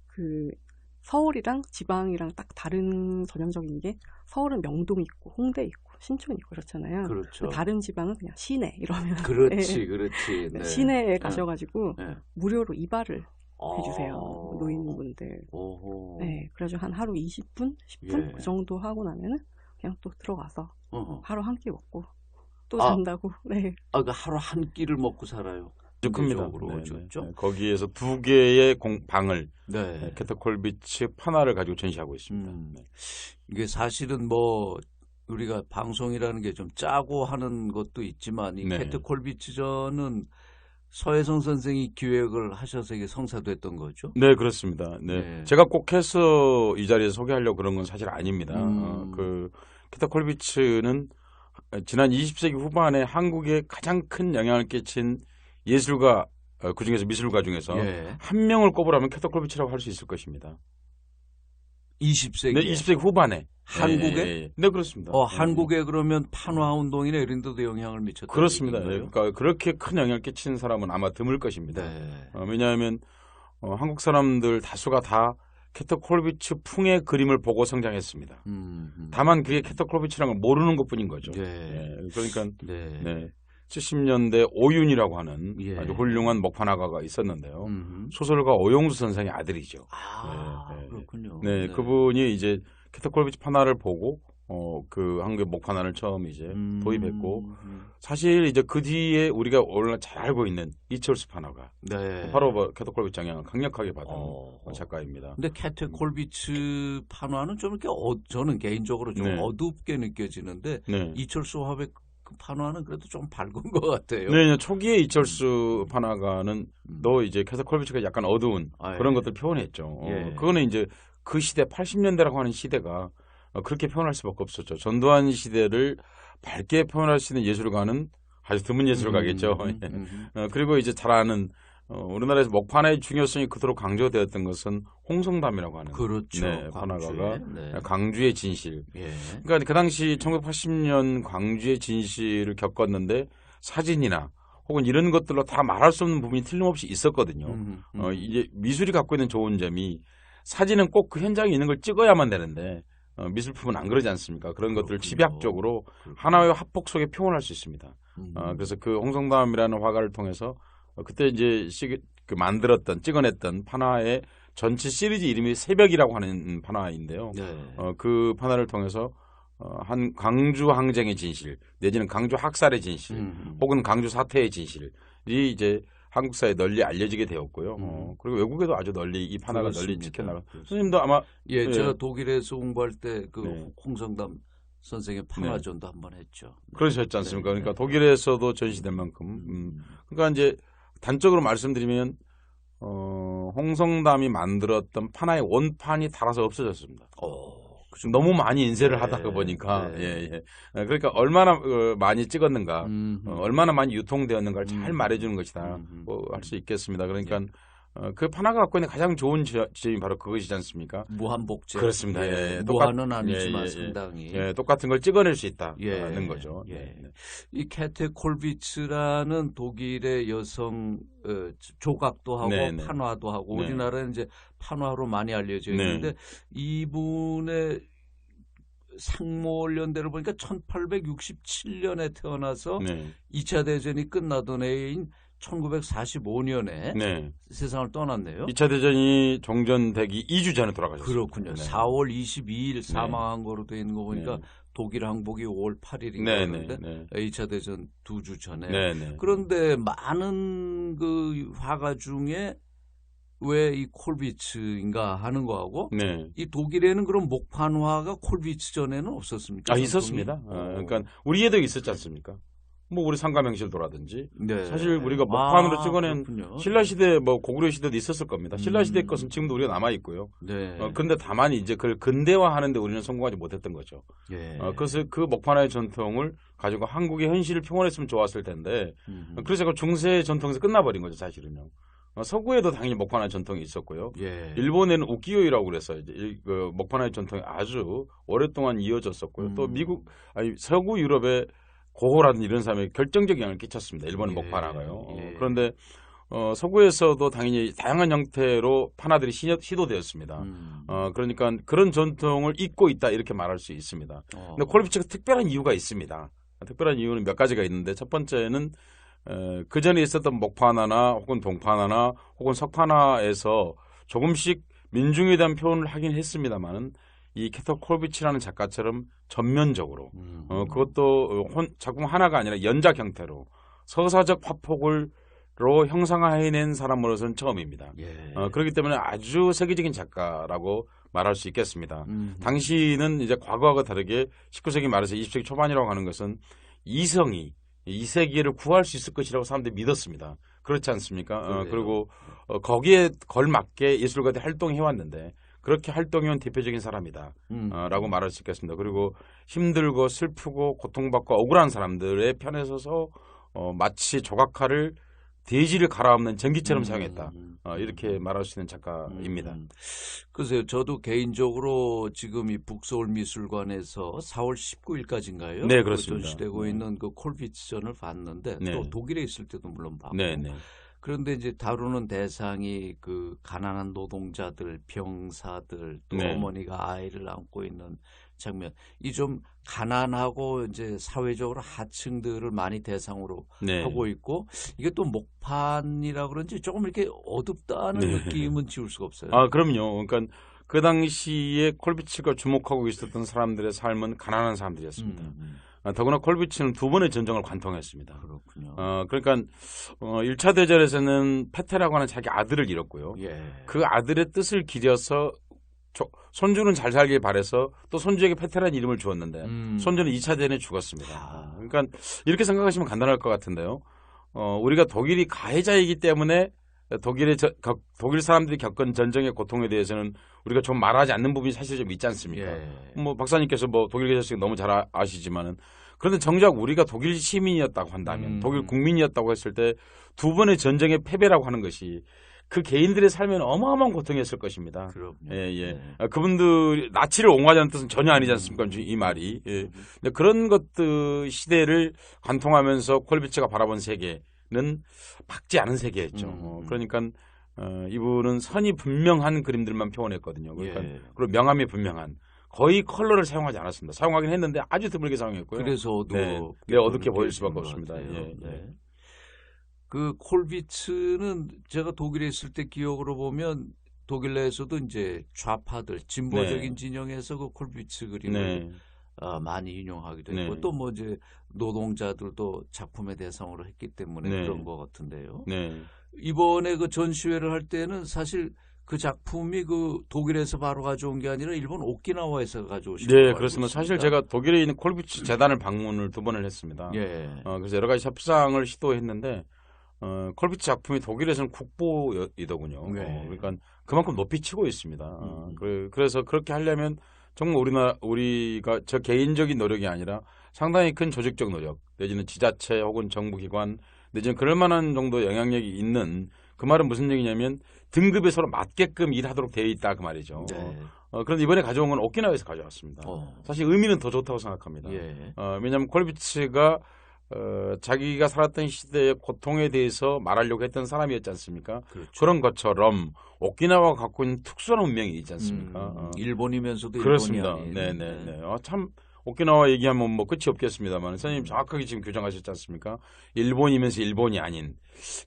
그 서울이랑 지방이랑 딱 다른 전형적인 게 서울은 명동 있고 홍대 있고 신촌 있고 그렇잖아요. 그렇죠. 다른 지방은 그냥 시내 이러면 그렇지, 네. 그렇지. 네. 시내에 가셔가지고 네. 무료로 이발을 해주세요. 노인분들. 네, 그래가지고 한 하루 20분, 10분 예. 그 정도 하고 나면은 그냥 또 들어가서 하루 한 끼 먹고 또 아. 잔다고. 네. 그 하루 한 끼를 먹고 살아요. 큽니다. 그렇죠. 거기에서 2개의 방을 네. 캐터콜비치 판화를 가지고 전시하고 있습니다. 네. 이게 사실은 뭐 우리가 방송이라는 게 좀 짜고 하는 것도 있지만 이 네. 캐터콜비치전은 서혜성 선생이 기획을 하셔서 이게 성사됐던 거죠. 네, 그렇습니다. 네. 네. 제가 꼭 해서 이 자리에 소개하려고 그런 건 사실 아닙니다. 그 캐터콜비치는 지난 20세기 후반에 한국에 가장 큰 영향을 끼친 예술가, 그중에서 미술가 중에서 예. 한 명을 꼽으라면 캐터콜비치라고 할 수 있을 것입니다. 20세기. 네, 20세기 후반에. 한국에? 네, 그렇습니다. 한국에 그러면 판화 운동이나 이런 데도 영향을 미쳤다. 그렇습니다. 그러니까 그렇게 큰 영향을 끼친 사람은 아마 드물 것입니다. 네. 왜냐하면 한국 사람들 다수가 다 캐터콜비치 풍의 그림을 보고 성장했습니다. 다만 그게 캐터콜비치라는 걸 모르는 것뿐인 거죠. 네. 그러니까 네. 70년대 오윤이라고 하는 예. 아주 훌륭한 목판화가가 있었는데요. 소설가 오용수 선생의 아들이죠. 그렇군요. 네, 그분이 이제 캐터콜비치 판화를 보고 그 한국의 목판화를 처음 이제 도입했고 사실 이제 그 뒤에 우리가 오늘날 잘 알고 있는 이철수 판화가 네. 바로 캐터콜비치 영향을 강력하게 받은 작가입니다. 근데 캐터콜비치 판화는 좀 이렇게 저는 개인적으로 좀 어둡게 느껴지는데 이철수 화백 그 판화는 그래도 좀 밝은 것 같아요. 네, 초기에 이철수 판화가는 너 이제 캐터콜비치가 약간 어두운 그런 것들 표현했죠. 그거는 이제 그 시대 80년대라고 하는 시대가 그렇게 표현할 수밖에 없었죠. 전두환 시대를 밝게 표현할 수 있는 예술가는 아주 드문 예술가겠죠. 그리고 이제 잘 아는 우리나라에서 목판화의 중요성이 그토록 강조되었던 것은 홍성담이라고 하는 그렇죠. 판화가가 광주의 진실. 그러니까 그 당시 1980년 광주의 진실을 겪었는데 사진이나 혹은 이런 것들로 다 말할 수 없는 부분이 틀림없이 있었거든요. 이제 미술이 갖고 있는 좋은 점이 사진은 꼭 그 현장에 있는 걸 찍어야만 되는데 미술품은 안 그러지 않습니까? 그런 것들을 집약적으로 하나의 합폭 속에 표현할 수 있습니다. 그래서 그 홍성담이라는 화가를 통해서 그때 이제 찍어냈던 판화의 전체 시리즈 이름이 새벽이라고 하는 판화인데요. 그 판화를 통해서 한 광주 항쟁의 진실 내지는 광주 학살의 진실 혹은 광주 사태의 진실이 이제 한국 사회에 널리 알려지게 되었고요. 그리고 외국에도 아주 널리 이 판화가 널리 지켜나가. 선생님도 아마 제가 독일에서 공부할 때 그 홍성담 선생의 판화전도 한번 했죠. 그러셨지 않습니까? 그러니까 독일에서도 전시될 만큼. 그러니까 이제 단적으로 말씀드리면 홍성담이 만들었던 판화의 원판이 닳아서 없어졌습니다. 너무 많이 인쇄를 하다가 보니까 그러니까 얼마나 많이 찍었는가, 얼마나 많이 유통되었는가를 잘 말해주는 것이다 할 수 있겠습니다. 그러니까 그 판화가 갖고 있는 가장 좋은 지점이 바로 그것이지 않습니까? 무한복제. 그렇습니다. 무한은 아니지만 상당히 똑같은 걸 찍어낼 수 있다는 거죠. 이 캐테 콜비츠라는 독일의 여성 조각도 하고 판화도 하고 우리나라는 이제 판화로 많이 알려져 있는데 이분의 상몰 연대를 보니까 1867년에 태어나서 네. 2차 대전이 끝나던 해인 1945년에 네. 세상을 떠났네요. 2차 대전이 종전되기 2주 전에 돌아가셨습니다. 그렇군요. 네. 4월 22일 사망한 거로 돼 있는 거 보니까 네. 독일 항복이 5월 8일인가 네, 그런데 네, 2차 대전 2주 전에. 네, 네. 그런데 많은 그 화가 중에 왜 이 콜비츠인가 하는 거하고 네. 이 독일에는 그런 목판화가 콜비츠 전에는 없었습니까? 있었습니다. 그러니까 우리에도 있었지 않습니까? 뭐 우리 상가명실도라든지 네. 사실 우리가 목판으로 찍어낸 그렇군요. 신라 시대 뭐 고구려 시대도 있었을 겁니다. 신라 시대 것은 지금도 우리가 남아 있고요. 네. 근데 다만 이제 그걸 근대화하는데 우리는 성공하지 못했던 거죠. 예. 그래서 그 목판화의 전통을 가지고 한국의 현실을 표현했으면 좋았을 텐데 그래서 그 중세 전통에서 끝나버린 거죠, 사실은요. 서구에도 당연히 목판화 전통이 있었고요. 예. 일본에는 우키요이라고 그래서 이제 그 목판화의 전통이 아주 오랫동안 이어졌었고요. 또 서구 유럽의 고호라든지 이런 사람에 결정적인 영향을 끼쳤습니다. 일본의 예. 목판화가요. 예. 그런데 서구에서도 당연히 다양한 형태로 판화들이 시도되었습니다. 그러니까 그런 전통을 잇고 있다 이렇게 말할 수 있습니다. 근데 콜비츠가 특별한 이유가 있습니다. 특별한 이유는 몇 가지가 있는데 첫 번째는 그 전에 있었던 목판화나 혹은 동판화나 혹은 석판화에서 조금씩 민중에 대한 표현을 하긴 했습니다만은 이 캐터 콜비츠라는 작가처럼 전면적으로 그것도 작품 하나가 아니라 연작 형태로 서사적 화폭으로 형상화해낸 사람으로서는 처음입니다. 예. 그렇기 때문에 아주 세계적인 작가라고 말할 수 있겠습니다. 당시는 이제 과거와 다르게 19세기 말에서 20세기 초반이라고 하는 것은 이성이 이 세계를 구할 수 있을 것이라고 사람들이 믿었습니다. 그렇지 않습니까? 그리고 거기에 걸맞게 예술가들이 활동해왔는데 그렇게 활동해온 대표적인 사람이다 라고 말할 수 있겠습니다. 그리고 힘들고 슬프고 고통받고 억울한 사람들의 편에 서서 마치 조각칼을 대지를 갈아엎는 전기처럼 사용했다. 이렇게 말할 수 있는 작가입니다. 글쎄요. 저도 개인적으로 지금 이 북서울미술관에서 4월 19일까지인가요? 네, 그렇습니다. 전시되고 있는 그 콜비츠전을 봤는데 네. 또 독일에 있을 때도 물론 봤고 네, 네. 그런데 이제 다루는 대상이 그 가난한 노동자들, 병사들, 또 네. 어머니가 아이를 안고 있는 장면. 이 좀 가난하고 이제 사회적으로 하층들을 많이 대상으로 네. 하고 있고 이게 또 목판이라 그런지 조금 이렇게 어둡다는 네. 느낌은 지울 수가 없어요. 그럼요. 그러니까 그 당시에 콜비츠가 주목하고 있었던 사람들의 삶은 가난한 사람들이었습니다. 더구나 콜비츠는 2번의 전쟁을 관통했습니다. 그렇군요. 그러니까 1차 대전에서는 페테라고 하는 자기 아들을 잃었고요. 예. 그 아들의 뜻을 기려서 손주는 잘 살길 바래서 또 손주에게 페테라는 이름을 주었는데 손주는 2차 대전에 죽었습니다. 그러니까 이렇게 생각하시면 간단할 것 같은데요. 우리가 독일이 가해자이기 때문에 독일 사람들이 겪은 전쟁의 고통에 대해서는 우리가 좀 말하지 않는 부분이 사실 좀 있지 않습니까? 예. 뭐 박사님께서 뭐 독일 계셨으니까 너무 잘 아시지만은 그런데 정작 우리가 독일 시민이었다고 한다면 독일 국민이었다고 했을 때 2번의 전쟁의 패배라고 하는 것이 그 개인들의 삶에는 어마어마한 고통이었을 것입니다. 그럼요. 예. 네. 그분들 나치를 옹호하자는 뜻은 전혀 아니지 않습니까? 이 말이. 예. 근데 그런 것들 시대를 관통하면서 콜비츠가 바라본 세계는 밝지 않은 세계였죠. 그러니까 이분은 선이 분명한 그림들만 표현했거든요. 그러니까 예. 그리고 명암이 분명한 거의 컬러를 사용하지 않았습니다. 사용하긴 했는데 아주 드물게 사용했고요. 그래서 어둡게 보일 수밖에 없습니다. 예. 네. 그 콜비츠는 제가 독일에 있을 때 기억으로 보면 독일 내에서도 이제 좌파들 진보적인 진영에서 그 콜비츠 그림을 많이 인용하기도 했고 또 뭐 이제 노동자들도 작품의 대상으로 했기 때문에 그런 것 같은데요. 이번에 그 전시회를 할 때는 사실 그 작품이 그 독일에서 바로 가져온 게 아니라 일본 오키나와에서 가져오신 거예요. 네, 그렇습니다. 사실 제가 독일에 있는 콜비츠 재단을 방문을 2번을 했습니다. 예. 그래서 여러 가지 협상을 시도했는데 콜비츠 작품이 독일에서는 국보이더군요. 그러니까 그만큼 높이 치고 있습니다. 그래서 그렇게 하려면 정말 우리가 저 개인적인 노력이 아니라 상당히 큰 조직적 노력, 내지는 지자체 혹은 정부기관, 내지는 그럴 만한 정도 영향력이 있는 그 말은 무슨 얘기냐면 등급에 서로 맞게끔 일하도록 되어 있다 그 말이죠. 네. 그런데 이번에 가져온 건 오키나와에서 가져왔습니다. 사실 의미는 더 좋다고 생각합니다. 예. 왜냐하면 콜비츠가 자기가 살았던 시대의 고통에 대해서 말하려고 했던 사람이었지 않습니까? 그렇죠. 그런 것처럼 오키나와가 갖고 있는 특수한 운명이 있지 않습니까? 일본이면서도 그렇습니다. 일본이 아닌. 네네네. 참 오키나와 얘기하면 뭐 끝이 없겠습니다만 선생님 정확하게 지금 규정하셨지 않습니까? 일본이면서 일본이 아닌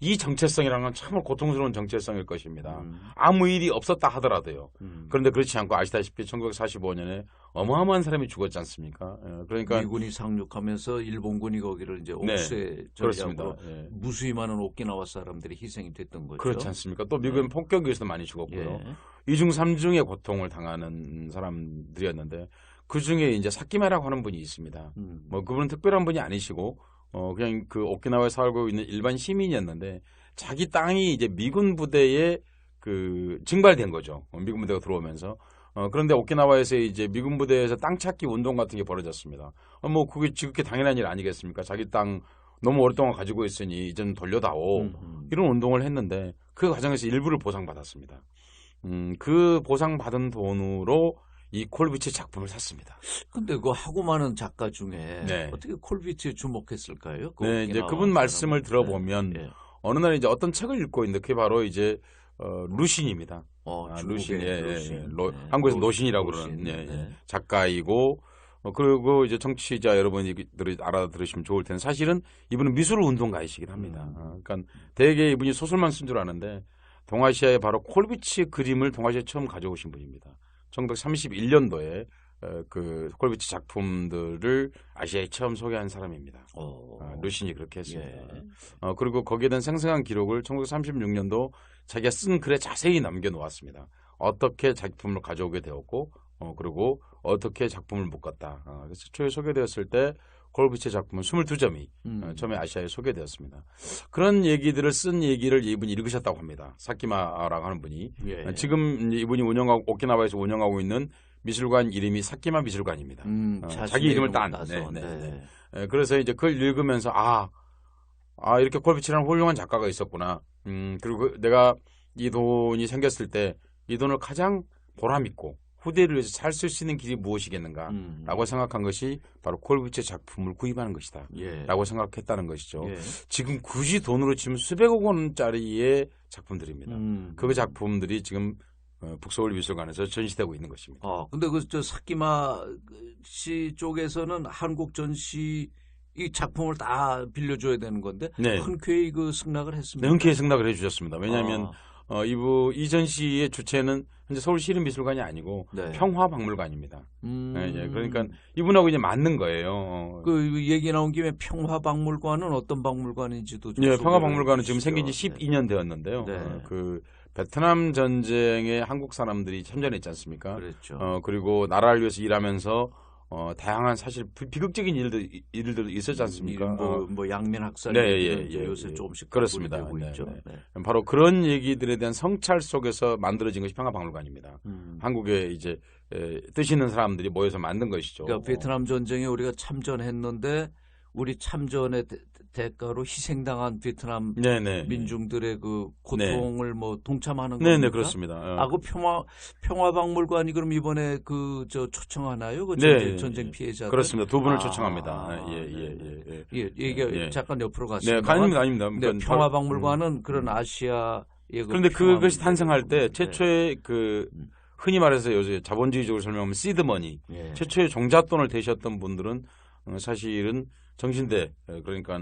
이 정체성이라는 건 참으로 고통스러운 정체성일 것입니다. 아무 일이 없었다 하더라도요. 그런데 그렇지 않고 아시다시피 1945년에 어마어마한 사람이 죽었지 않습니까? 그러니까 미군이 상륙하면서 일본군이 거기를 이제 네, 옥새 그렇습니다. 전략으로 예. 무수히 많은 오키나와 사람들이 희생이 됐던 거죠. 그렇지 않습니까? 또 미국은 폭격에 의해서 많이 죽었고요. 예. 이중 삼중의 고통을 당하는 사람들이었는데 그 중에 이제 사키마라고 하는 분이 있습니다. 뭐 그분은 특별한 분이 아니시고 그냥 그 오키나와에 살고 있는 일반 시민이었는데 자기 땅이 이제 미군 부대에 그 증발된 거죠. 미군 부대가 들어오면서 그런데 오키나와에서 이제 미군 부대에서 땅 찾기 운동 같은 게 벌어졌습니다. 뭐 그게 지극히 당연한 일 아니겠습니까? 자기 땅 너무 오랫동안 가지고 있으니 이제는 돌려다오. 이런 운동을 했는데 그 과정에서 일부를 보상받았습니다. 그 보상받은 돈으로 이 콜비치 작품을 샀습니다. 근데 그 하고 많은 작가 중에 네. 어떻게 콜비치에 주목했을까요? 그 네, 이제 오키나와 그분 말씀을 사람은. 들어보면 예. 어느 날 이제 어떤 책을 읽고 있는데 그게 바로 이제 루신입니다. 루신, 루신. 네. 한국에서 노신이라고 노신. 그러는 네. 작가이고 그리고 이제 정치자 여러분들이 알아들으시면 좋을 텐데 사실은 이분은 미술 운동가이시긴 합니다. 그러니까 대개 이분이 소설만 쓴 줄 아는데 동아시아에 바로 콜비치 그림을 동아시아에 처음 가져오신 분입니다. 1931년도에 그 콜비치 작품들을 아시아에 처음 소개한 사람입니다. 루신이 그렇게 했습니다. 예. 그리고 거기에 대한 생생한 기록을 1936년도 자기가 쓴 글에 자세히 남겨놓았습니다. 어떻게 작품을 가져오게 되었고 그리고 어떻게 작품을 묶었다. 그래서 최초에 소개되었을 때 콜비치의 작품은 22점이 처음에 아시아에 소개되었습니다. 그런 얘기들을 쓴 얘기를 이분이 읽으셨다고 합니다. 사키마라고 하는 분이. 예. 지금 이분이 오키나와에서 운영하고 있는 미술관 이름이 사키마 미술관입니다. 자기 이름을 딴. 네. 그래서 이제 그걸 읽으면서 이렇게 콜비치라는 훌륭한 작가가 있었구나. 그리고 내가 이 돈이 생겼을 때 이 돈을 가장 보람있고 후대를 위해서 잘 쓸 수 있는 길이 무엇이겠는가라고 생각한 것이 바로 콜비치의 작품을 구입하는 것이다. 예. 라고 생각했다는 것이죠. 예. 지금 굳이 돈으로 치면 수백억 원짜리의 작품들입니다. 그 작품들이 지금 북서울 미술관에서 전시되고 있는 것입니다. 근데 저 사키마 씨 쪽에서는 한국 전시 이 작품을 다 빌려줘야 되는 건데 네. 흔쾌히 그 승낙을 했습니다. 네, 흔쾌히 승낙을 해주셨습니다. 왜냐하면 이 전시의 주체는 현재 서울시립미술관이 아니고 네. 평화박물관입니다. 네, 그러니까 이분하고 이제 맞는 거예요. 그 얘기 나온 김에 평화박물관은 어떤 박물관인지도 좀 네, 소개를 평화박물관은 지금 해주시죠. 생긴 지 12년 되었는데요. 네. 그 베트남 전쟁에 한국 사람들이 참전했지 않습니까? 그랬죠. 그리고 나라를 위해서 일하면서 다양한 사실 비극적인 일들도 있었지 않습니까? 뭐 양면 학살 네, 얘기는 요새 조금씩 그렇습니다. 되고 있죠. 네. 바로 그런 얘기들에 대한 성찰 속에서 만들어진 것이 평화박물관입니다. 한국에 이제 뜻 있는 사람들이 모여서 만든 것이죠. 그러니까 베트남 전쟁에 우리가 참전했는데 우리 참전의 대가로 희생당한 베트남 민중들의 그 고통을 뭐 동참하는 겁니까? 네, 그렇습니다. 그 평화박물관이 그럼 이번에 초청하나요? 그 전쟁 피해자들? 그렇습니다. 두 분을 초청합니다. 이게 잠깐 옆으로 갔습니다. 네, 아닙니다. 네, 평화박물관은 그런 아시아의 그런데 그것이 탄생할 때 최초의 그 흔히 말해서 요새 자본주의적으로 설명하면 시드머니, 최초의 종잣돈을 대셨던 분들은 사실은 정신대 그러니까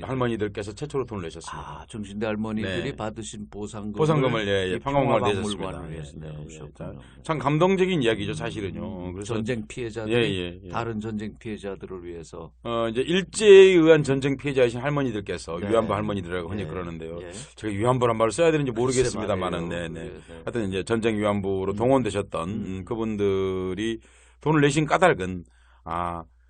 할머니들께서 최초로 돈을 내셨습니다. 정신대 할머니들이 받으신 보상금을 평화박물관에 내셨습니다. 참 감동적인 이야기죠, 사실은요. 그래서 전쟁 피해자들이 다른 전쟁 피해자들을 위해서 이제 일제에 의한 전쟁 피해자이신 할머니들께서 위안부 할머니들이라고 흔히 그러는데요. 제가 위안부란 말을 써야 되는지 모르겠습니다만은 하여튼 이제 전쟁 위안부로 동원되셨던 그분들이 돈을 내신 까닭은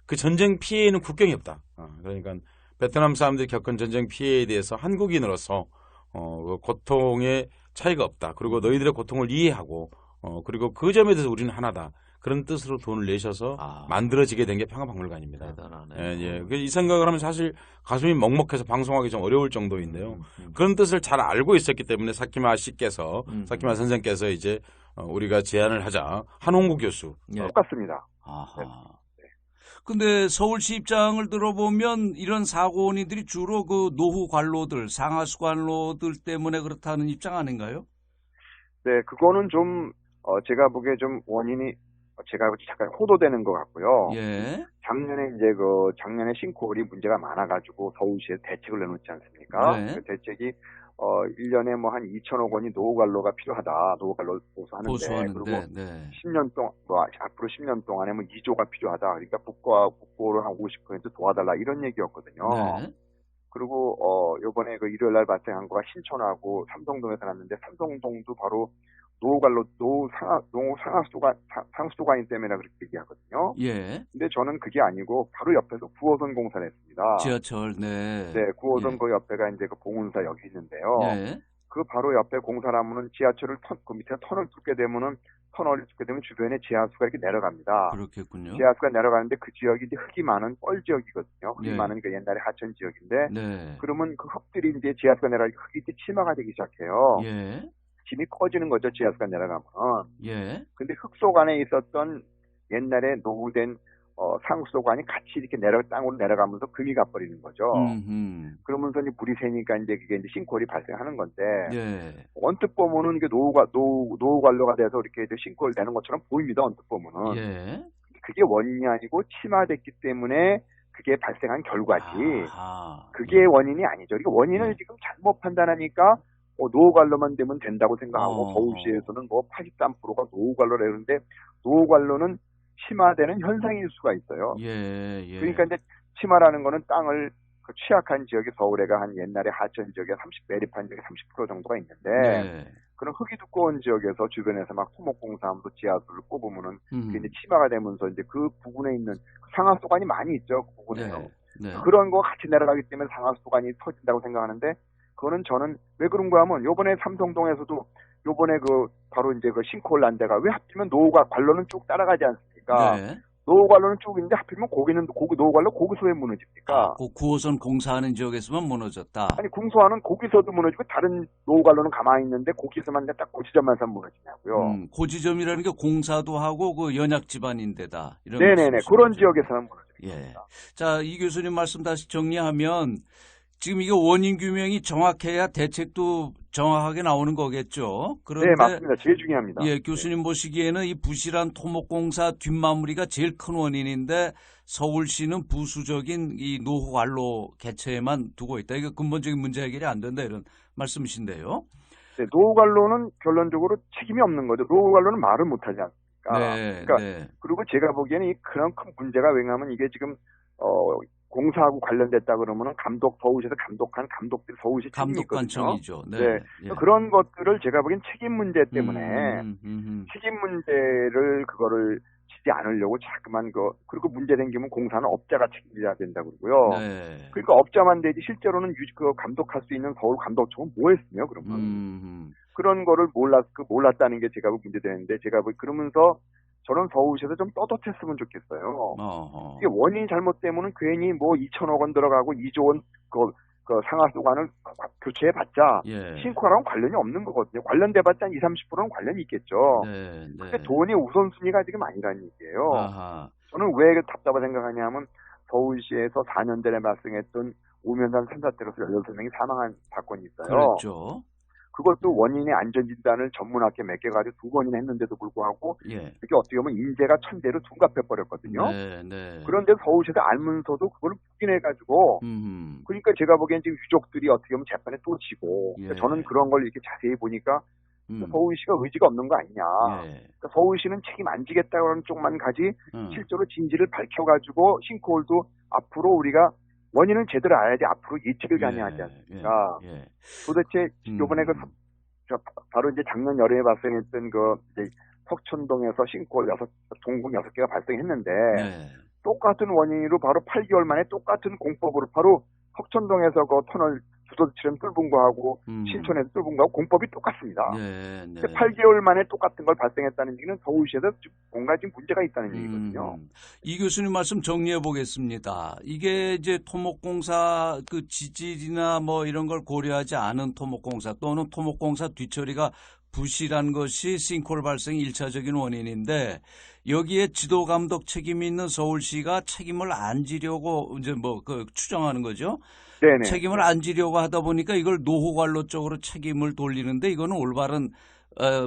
그 전쟁 피해에는 국경이 없다. 그러니까 베트남 사람들이 겪은 전쟁 피해에 대해서 한국인으로서 그 고통의 차이가 없다. 그리고 너희들의 고통을 이해하고 그리고 그 점에 대해서 우리는 하나다. 그런 뜻으로 돈을 내셔서 만들어지게 된 게 평화박물관입니다. 대단하네. 이 생각을 하면 사실 가슴이 먹먹해서 방송하기 좀 어려울 정도인데요. 그런 뜻을 잘 알고 있었기 때문에 사키마 사키마 선생께서 이제 우리가 제안을 하자 한홍구 교수. 똑같습니다. 아하. 근데 서울시 입장을 들어보면 이런 사고 원인들이 주로 그 노후 관로들, 상하수 관로들 때문에 그렇다는 입장 아닌가요? 네, 그거는 좀 제가 보기에 좀 원인이 제가 잠깐 호도되는 것 같고요. 예. 작년에 싱크홀이 문제가 많아가지고 서울시에 대책을 내놓지 않습니까? 네. 그 대책이 1년에 뭐 한 2천억 원이 노후 관로가 필요하다. 노후 관로 보수하는데 그리고 네. 10년 동안 앞으로 10년 동안에 뭐 2조가 필요하다. 그러니까 국고를 한 50% 도와달라 이런 얘기였거든요. 네. 그리고 요번에 그 일요일 날 발생한 거가 신촌하고 삼성동에서 났는데 삼성동도 바로 상수도관인 때문에 그렇게 얘기하거든요. 예. 근데 저는 그게 아니고 바로 옆에서 9호선 공사를 했습니다. 지하철, 네. 네, 9호선 예. 그 옆에가 이제 그 봉은사역이 있는데요. 예. 그 바로 옆에 공사를 하면은 지하철을 그 밑에 터널을 뚫게 되면 주변에 지하수가 이렇게 내려갑니다. 그렇겠군요. 지하수가 내려가는데 그 지역이 이제 흙이 많은 뻘 지역이거든요. 흙이 예. 많은 그 옛날에 하천 지역인데 네. 그러면 그 흙들이 이제 지하수가 내려가니까 흙이 이제 침하가 되기 시작해요. 예. 짐이 커지는 거죠. 지하수가 내려가면. 예. 근데 흙속 안에 있었던 옛날에 노후된 상수도관이 같이 이렇게 땅으로 내려가면서 금이 가버리는 거죠. 그러면서 이제 물이 새니까 이제 그게 이제 싱크홀이 발생하는 건데 예. 언뜻 보면은 이게 노후 관로가 돼서 이렇게 이제 싱크홀 되는 것처럼 보입니다. 언뜻 보면은. 예. 그게 원인이 아니고 침하됐기 때문에 그게 발생한 결과지. 아하. 그게 원인이 아니죠. 그러니까 원인을 예. 지금 잘못 판단하니까 노후 관로만 되면 된다고 생각하고 서울시에서는 뭐 83%가 노후 관로라 그러는데 노후 관로는 침하되는 현상일 수가 있어요. 예. 예. 그러니까 이제 침하라는 거는 땅을 그 취약한 지역이 서울에가 한 옛날에 하천 지역에 매립한 지역에 30% 정도가 있는데 네. 그런 흙이 두꺼운 지역에서 주변에서 막 토목공사하면서 지하수를 뽑으면은 그게 이제 음. 침하가 되면서 이제 그 부근에 있는 상하수도관이 많이 있죠. 그 부근에요. 네. 그런 거 같이 내려가기 때문에 상하수도관이 터진다고 생각하는데 그거는 저는 왜 그런 거 하면 요번에 삼성동에서도 요번에 그 바로 이제 그 싱크홀 난 데가 왜 하필이면 노후가 관로는 쭉 따라가지 않습니까? 네. 노후 관로는 쭉 있는데 하필이면 노후 관로 거기서 왜 무너집니까? 그 9호선 공사하는 지역에서만 무너졌다. 아니 공소하는 거기서도 무너지고 다른 노후 관로는 가만히 있는데 거기서만 딱 고지점에서 무너지냐고요. 고지점이라는 게 공사도 하고 그 연약 지반인데다. 이런 네네네. 그런 거죠. 지역에서는 무너집니다. 예. 자, 이 교수님 말씀 다시 정리하면 지금 이게 원인 규명이 정확해야 대책도 정확하게 나오는 거겠죠. 그런데 네, 맞습니다. 제일 중요합니다. 예, 교수님 보시기에는 이 부실한 토목공사 뒷마무리가 제일 큰 원인인데 서울시는 부수적인 이 노후 관로 개최에만 두고 있다. 이거 근본적인 문제 해결이 안 된다 이런 말씀이신데요. 네, 노후 관로는 결론적으로 책임이 없는 거죠. 노후 관로는 말을 못하지 않습니까? 네, 그러니까 네. 그리고 제가 보기에는 그런 큰 문제가 왜냐하면 이게 지금 공사하고 관련됐다 그러면은 서울시에서 감독한 감독들 서울시 책임이 있거든요. 감독관청이죠. 네. 네. 예. 그런 것들을 제가 보기엔 책임 문제 때문에 책임 문제를 그거를 지지 않으려고 자꾸만 그리고 문제 생기면 공사는 업자가 책임져야 된다 그러고요. 네. 그러니까 업자만 되지 실제로는 감독할 수 있는 서울 감독청은 뭐 했으며 그러면 그런 거를 몰랐다는 게 제가 문제되는데 제가 그러면서 저는 서울시에서 좀 떳떳했으면 좋겠어요. 이게 원인이 잘못되면은 괜히 뭐 2천억 원 들어가고 2조 원 그 상하수관을 교체해봤자 싱크홀하고는 관련이 없는 거거든요. 관련돼봤자 20, 30%는 관련이 있겠죠. 네. 근데 돈이 우선순위가 지금 아니라는 얘기예요. 아하. 저는 왜 답답하게 생각하냐면 서울시에서 4년 전에 발생했던 우면산 산사태로서 16명이 사망한 사건이 있어요. 그렇죠. 그것도 원인의 안전진단을 전문학계 몇 개 가지고 2번이나 했는데도 불구하고 예. 이게 어떻게 보면 인재가 천대로 둔갑해버렸거든요. 네. 그런데 서울시에서 알면서도 그걸 부인해가지고 그러니까 제가 보기엔 지금 유족들이 어떻게 보면 재판에 또 지고 그러니까 저는 그런 걸 이렇게 자세히 보니까 서울시가 의지가 없는 거 아니냐. 그러니까 서울시는 책임 안 지겠다는 쪽만 가지 실제로 진실을 밝혀가지고 싱크홀도 앞으로 우리가 원인은 제대로 알아야지 앞으로 예측을 가능하지 않습니까? 도대체 요번에 바로 이제 작년 여름에 발생했던 이제 석촌동에서 싱크홀 동궁 6개가 발생했는데 똑같은 원인으로 바로 8개월 만에 똑같은 공법으로 바로 석촌동에서 그 터널 부도처럼 뚫은 거하고 신촌에서 뚫은 거하고 공법이 똑같습니다. 네, 네. 8개월 만에 똑같은 걸 발생했다는 얘기는 서울시에서 뭔가 지금 문제가 있다는 얘기거든요. 이 교수님 말씀 정리해 보겠습니다. 이게 이제 토목공사 그 지질이나 뭐 이런 걸 고려하지 않은 토목공사 또는 토목공사 뒤처리가 부실한 것이 싱크홀 발생 1차적인 원인인데 여기에 지도 감독 책임이 있는 서울시가 책임을 안 지려고 이제 뭐 그 추정하는 거죠. 네네. 책임을 안 지려고 하다 보니까 이걸 노후관로 쪽으로 책임을 돌리는데 이거는 올바른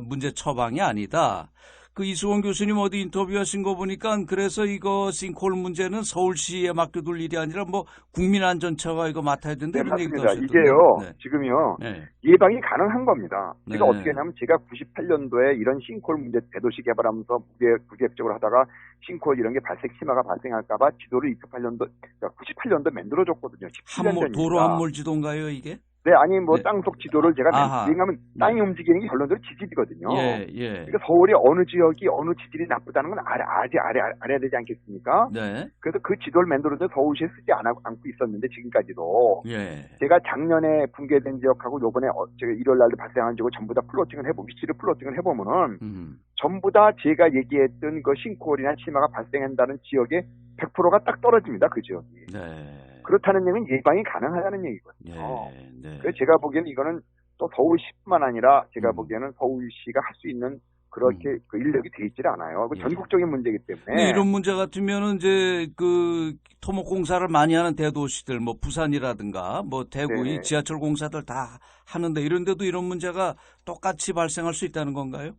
문제 처방이 아니다. 그 이수원 교수님 어디 인터뷰하신 거 보니까 그래서 이거 싱크홀 문제는 서울시에 맡겨둘 일이 아니라 뭐 국민안전처가 이거 맡아야 된다 네, 이런 얘기도 맞습니다. 하셨던데. 이게요. 네. 지금요. 네. 예방이 가능한 겁니다. 제가 네. 어떻게 했냐면 제가 98년도에 이런 싱크홀 문제 대도시 개발하면서 무계획적으로 하다가 싱크홀 이런 게 심화가 발생할까 봐 지도를 98년도 만들어줬거든요. 17년 전입니다. 도로 함몰 지도인가요 이게? 네, 아니 뭐 네. 땅속 지도를 제가 왜냐하면 땅이 움직이는 게 결론적으로 지질이거든요. 예, 예. 그러니까 서울이 어느 지역이 어느 지질이 나쁘다는 건 알아야 되지 않겠습니까? 네. 그래서 그 지도를 만들어서 서울시에 쓰지 않고 있었는데 지금까지도 예. 제가 작년에 붕괴된 지역하고 요번에 제가 일요일 날도 발생한 지역을 전부 다 위치를 플로팅을 해보면은 전부 다 제가 얘기했던 그 싱크홀이나 치마가 발생한다는 지역의 100%가 딱 떨어집니다. 그 지역이. 네. 그렇다는 얘기는 예방이 가능하다는 얘기거든요. 네. 네. 그래서 제가 보기에는 이거는 또 서울시뿐만 아니라 제가 보기에는 서울시가 할 수 있는 그렇게 그 인력이 돼 있질 않아요. 그 예. 전국적인 문제이기 때문에. 이런 문제 같으면은 이제 그 토목공사를 많이 하는 대도시들 뭐 부산이라든가 뭐 대구 네. 이 지하철 공사들 다 하는데 이런데도 이런 문제가 똑같이 발생할 수 있다는 건가요?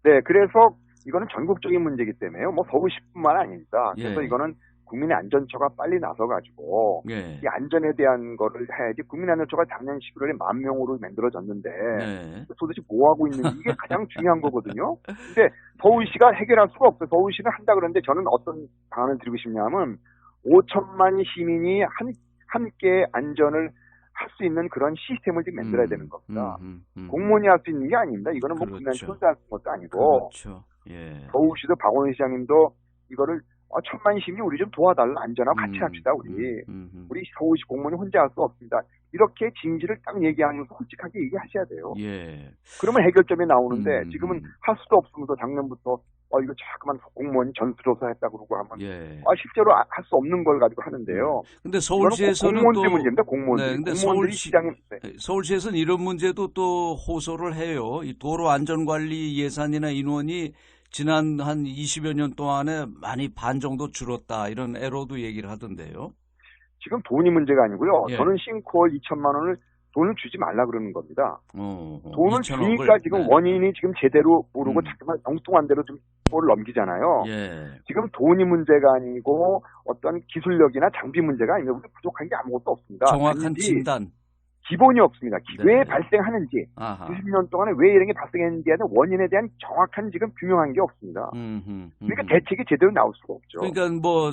네, 그래서 이거는 전국적인 문제이기 때문에요. 뭐 서울시뿐만 아닙니다. 그래서 예. 이거는 국민의 안전처가 빨리 나서가지고 예. 이 안전에 대한 거를 해야지. 국민안전처가 작년 11월에 10,000명으로 만들어졌는데 네. 도대체 뭐 하고 있는지 이게 가장 중요한 거거든요. 근데 서울시가 해결할 수가 없어요. 서울시는 한다 그러는데 저는 어떤 방안을 드리고 싶냐면 5천만 시민이 함께 안전을 할 수 있는 그런 시스템을 지금 만들어야 되는 겁니다. 공무원이 할 수 있는 게 아닙니다. 이거는 뭐 국민한테 그렇죠. 혼자 할 것도 아니고 그렇죠. 예. 서울시도 박원순 시장님도 이거를 천만 시민이 우리 좀 도와달라. 안전하고 같이 합시다. 우리 서울시 공무원이 혼자 할 수 없습니다. 이렇게 진실을 딱 얘기하면서 솔직하게 얘기하셔야 돼요. 예. 그러면 해결점이 나오는데 지금은 할 수도 없으면서 작년부터 이거 자꾸만 공무원이 전수조사 했다 그러고 하면 예. 실제로 할 수 없는 걸 가지고 하는데요. 근데 서울시에서는 공무원들 또 문제입니다. 공무원들이. 네, 근데 공무원들이 시장에 서울시에서는 이런 문제도 또 호소를 해요. 이 도로 안전관리 예산이나 인원이 지난 한 20여 년 동안에 많이 반 정도 줄었다. 이런 애로도 얘기를 하던데요. 지금 돈이 문제가 아니고요. 예. 저는 싱크홀 2천만 원을 돈을 주지 말라 그러는 겁니다. 돈을 2천억을, 주니까 지금 네. 원인이 지금 제대로 모르고 자꾸만 엉뚱한 대로 좀 돈을 넘기잖아요. 예. 지금 돈이 문제가 아니고 어떤 기술력이나 장비 문제가 아니고 부족한 게 아무것도 없습니다. 정확한 단지 진단. 기본이 없습니다. 왜 네. 발생하는지, 아하. 90년 동안에 왜 이런 게 발생했는지에 대한 원인에 대한 정확한 지금 규명한 게 없습니다. 그러니까 대책이 제대로 나올 수가 없죠. 그러니까 뭐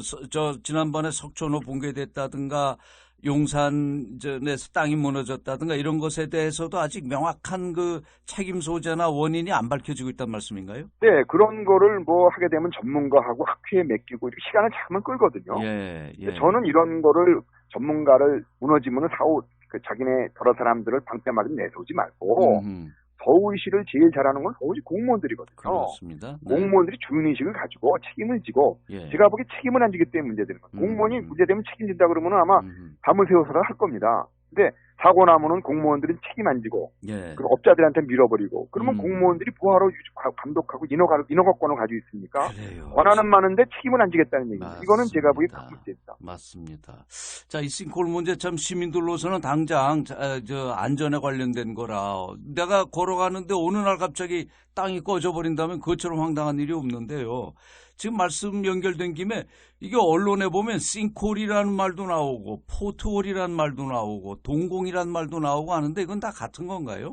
지난번에 석촌호 붕괴됐다든가 용산에서 땅이 무너졌다든가 이런 것에 대해서도 아직 명확한 그 책임 소재나 원인이 안 밝혀지고 있다는 말씀인가요? 네, 그런 거를 뭐 하게 되면 전문가하고 학회에 맡기고 이렇게 시간을 잠깐 끌거든요. 예, 예. 저는 이런 거를 전문가를 무너지면 자기네 여러 사람들을 방패막이 내세우지 말고 서울시를 제일 잘하는 건 서울시 공무원들이거든요. 그렇습니다. 네. 공무원들이 주인의식을 가지고 책임을 지고 예. 제가 보기에 책임을 안 지기 때문에 문제되는 거예요. 공무원이 문제되면 책임진다 그러면 아마 밤을 새워서라도 할 겁니다. 근데 사고 나면은 공무원들은 책임 안 지고 예. 그 업자들한테 밀어버리고 그러면 공무원들이 뭐하러 감독하고 인허가권을 가지고 있습니까? 그래요. 권한은 많은데 책임을 안 지겠다는 얘기입니다. 맞습니다. 이거는 제가 보기에 큰 문제입니다. 맞습니다. 자, 이 싱크홀 문제 참 시민들로서는 당장 안전에 관련된 거라 내가 걸어가는데 어느 날 갑자기 땅이 꺼져버린다면 그것처럼 황당한 일이 없는데요. 지금 말씀 연결된 김에 이게 언론에 보면 싱크홀이라는 말도 나오고 포트홀이라는 말도 나오고 동공이라는 말도 나오고 하는데 이건 다 같은 건가요?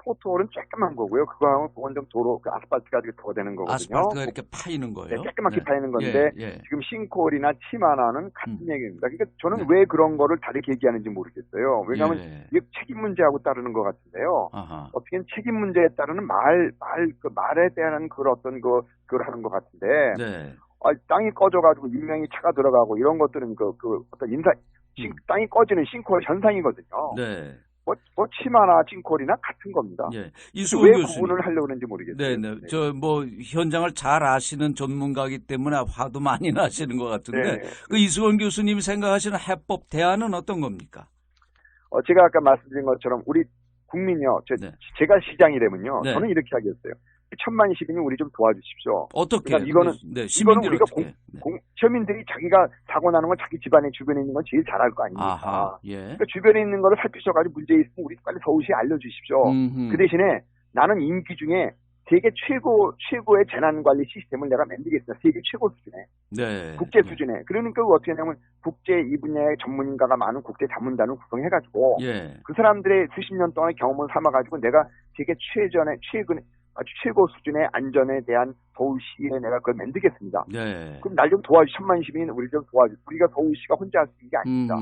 포트홀은 조그만 거고요. 그건 좀 도로, 아스팔트가 더 되는 거거든요. 아스팔트가 이렇게 파이는 거예요? 네, 조그맣게 네. 파이는 건데 예, 예. 지금 싱크홀이나 치마나는 같은 얘기입니다. 그러니까 저는 왜 그런 거를 다르게 얘기하는지 모르겠어요. 왜냐하면 이게 책임 문제하고 따르는 것 같은데요. 아하. 어떻게 책임 문제에 따르는 말에 대한 그런 어떤 그걸 하는 것 같은데 네. 땅이 꺼져가지고 인명이 차가 들어가고 이런 것들은 어떤 땅이 꺼지는 싱크홀 현상이거든요. 네. 뭐 치마나 싱크홀이나 같은 겁니다. 예. 왜 이수건 교수님. 구분을 하려고 하는지 모르겠어요. 네네. 저 뭐 현장을 잘 아시는 전문가이기 때문에 화도 많이 나시는 것 같은데 네. 그 이수건 교수님이 생각하시는 해법 대안은 어떤 겁니까? 제가 아까 말씀드린 것처럼 우리 국민이요. 제가 시장이 되면요. 네. 저는 이렇게 하겠어요. 1000만 시민이 우리 좀 도와주십시오. 어떻게? 그러니까 이거는 시민들이 우리가 어떻게? 시민들이 자기가 사고 나는 건 자기 집안에 주변에 있는 건 제일 잘 알 거 아닙니까? 아하, 예. 그러니까 주변에 있는 거를 살피셔가지고 문제 있으면 우리 빨리 서울시에 알려주십시오. 그 대신에 나는 임기 중에 세계 최고의 재난관리 시스템을 내가 만들겠습니다. 세계 최고 수준에. 네. 국제 수준에. 그러니까 어떻게 하냐면 국제 이 분야의 전문가가 많은 국제 자문단을 구성해가지고 예. 그 사람들의 수십 년 동안의 경험을 삼아가지고 내가 세계 아주 최고 수준의 안전에 대한 서울시에 내가 그걸 만들겠습니다. 네. 그럼 날 좀 도와주, 1000만 시민 우리 좀 도와주. 우리가 서울시가 혼자 할 수 있는 게 아닙니다.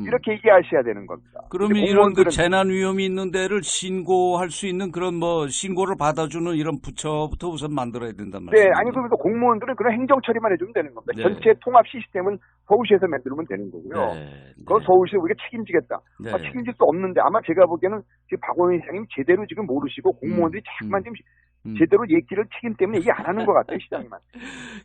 이렇게 얘기하셔야 되는 겁니다. 그러면 이런 그 재난 위험이 있는 데를 신고할 수 있는 그런 뭐 신고를 받아주는 이런 부처부터 우선 만들어야 된단 말이에요. 네, 아니 그러면서 공무원들은 그런 행정 처리만 해주면 되는 겁니다. 네. 전체 통합 시스템은 서울시에서 만들면 되는 거고요. 네. 그건 서울시 우리가 책임지겠다. 네. 책임질 수 없는데 아마 제가 보기에는 지금 박원순 시장님 제대로 지금 모르시고 공무원들이 자꾸만 지금 제대로 얘기를 책임 때문에 얘기 안 하는 것 같아요, 시장님은.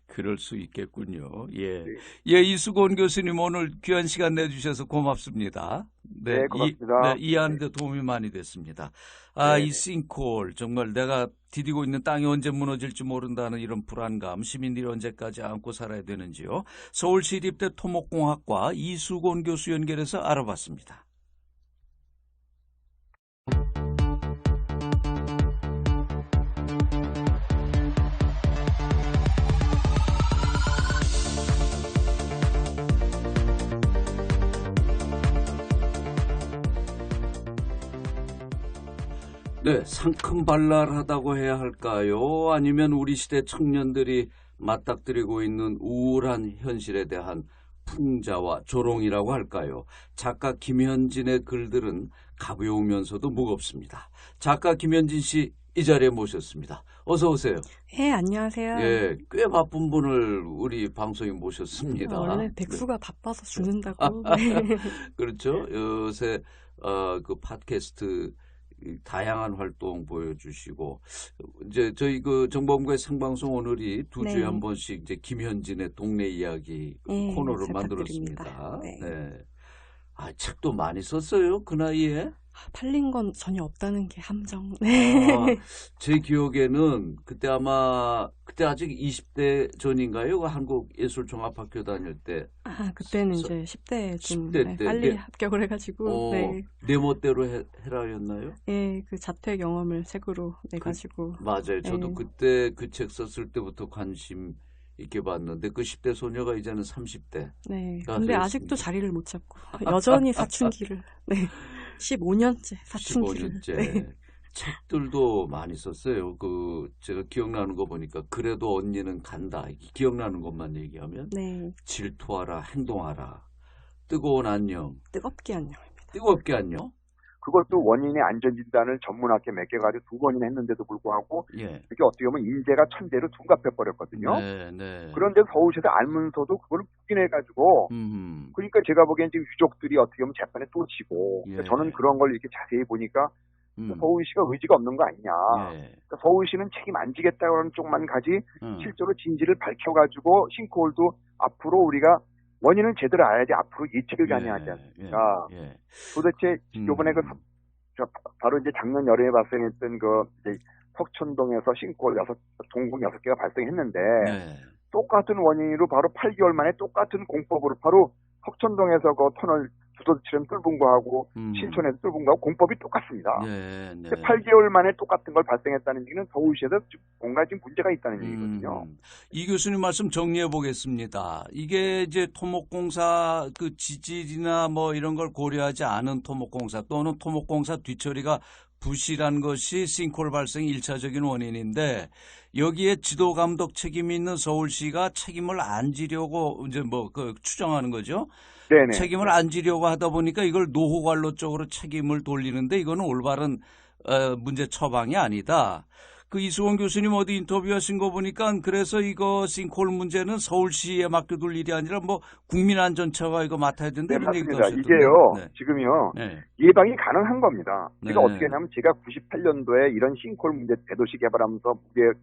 그럴 수 있겠군요. 예. 네. 예, 이수건 교수님 오늘 귀한 시간 내주셔서 고맙습니다. 네, 고맙습니다. 이해하는데 도움이 많이 됐습니다. 네. 이 싱크홀 정말 내가 디디고 있는 땅이 언제 무너질지 모른다는 이런 불안감 시민들이 언제까지 안고 살아야 되는지요. 서울시립대 토목공학과 이수건 교수 연결해서 알아봤습니다. 네, 상큼발랄하다고 해야 할까요? 아니면 우리 시대 청년들이 맞닥뜨리고 있는 우울한 현실에 대한 풍자와 조롱이라고 할까요? 작가 김현진의 글들은 가벼우면서도 무겁습니다. 작가 김현진 씨 이 자리에 모셨습니다. 어서 오세요. 네, 안녕하세요. 예, 꽤 바쁜 분을 우리 방송에 모셨습니다. 원래 백수가 바빠서 죽는다고. 네. 그렇죠. 요새 그 팟캐스트 다양한 활동 보여주시고 이제 저희 그 정보본부의 생방송 오늘이 두 주에 한 번씩 이제 김현진의 동네 이야기 코너를 만들었습니다. 네. 책도 많이 썼어요 그 나이에? 팔린 건 전혀 없다는 게 함정. 제 기억에는 그때 아직 20대 전인가요? 한국예술종합학교 다닐 때. 그때는 이제 10대 때 빨리 합격을 해가지고. 내 멋대로 해라였나요? 네, 그 자퇴 경험을 책으로 내가지고. 맞아요. 저도 그때 그 책 썼을 때부터 관심 있게 봤는데 그 10대 소녀가 이제는 30대. 네. 근데 아직도 자리를 못 잡고 여전히 사춘기를. 네. 15년째 사춘기를. 15년째. 네. 책들도 많이 썼어요. 제가 기억나는 거 보니까 그래도 언니는 간다. 기억나는 것만 얘기하면 질투하라, 행동하라. 뜨거운 안녕. 뜨겁게 안녕입니다. 뜨겁게 안녕. 그것도 원인의 안전진단을 전문학계 맡겨가지고 2번이나 했는데도 불구하고 그게 어떻게 보면 인재가 천재로 둔갑해버렸거든요. 그런데 서울시에서 알면서도 그걸 부인해가지고 그러니까 제가 보기엔 지금 유족들이 어떻게 보면 재판에 또 지고 저는 그런 걸 이렇게 자세히 보니까 서울시가 의지가 없는 거 아니냐. 그러니까 서울시는 책임 안 지겠다는 쪽만 가지 실제로 진실을 밝혀가지고 싱크홀도 앞으로 우리가 원인을 제대로 알아야지 앞으로 예측을 가능하지 않습니까? 도대체 요번에 바로 이제 작년 여름에 발생했던 이제 석촌동에서 싱크홀 동공 6개가 발생했는데 똑같은 원인으로 바로 8개월 만에 똑같은 공법으로 바로 석촌동에서 그 터널 두더지처럼 뚫은 거하고 신촌에서 뚫은 거하고 공법이 똑같습니다. 8개월 만에 똑같은 걸 발생했다는 얘기는 서울시에서 뭔가 지금 문제가 있다는 얘기거든요. 이 교수님 말씀 정리해 보겠습니다. 이게 이제 토목공사 그 지질이나 뭐 이런 걸 고려하지 않은 토목공사 또는 토목공사 뒤처리가 부실한 것이 싱크홀 발생 1차적인 원인인데 여기에 지도 감독 책임이 있는 서울시가 책임을 안 지려고 이제 추정하는 거죠. 네네. 책임을 안 지려고 하다 보니까 이걸 노후관로 쪽으로 책임을 돌리는데 이거는 올바른 문제 처방이 아니다. 그 이수원 교수님 어디 인터뷰하신 거 보니까 그래서 이거 싱크홀 문제는 서울시에 맡겨둘 일이 아니라 뭐 국민안전처가 이거 맡아야 된다 네, 이런 얘기도 맞습니다. 하셨던데. 이게요, 네. 지금요, 네. 예방이 가능한 겁니다. 제가 네. 어떻게 했냐면 제가 98년도에 이런 싱크홀 문제 대도시 개발하면서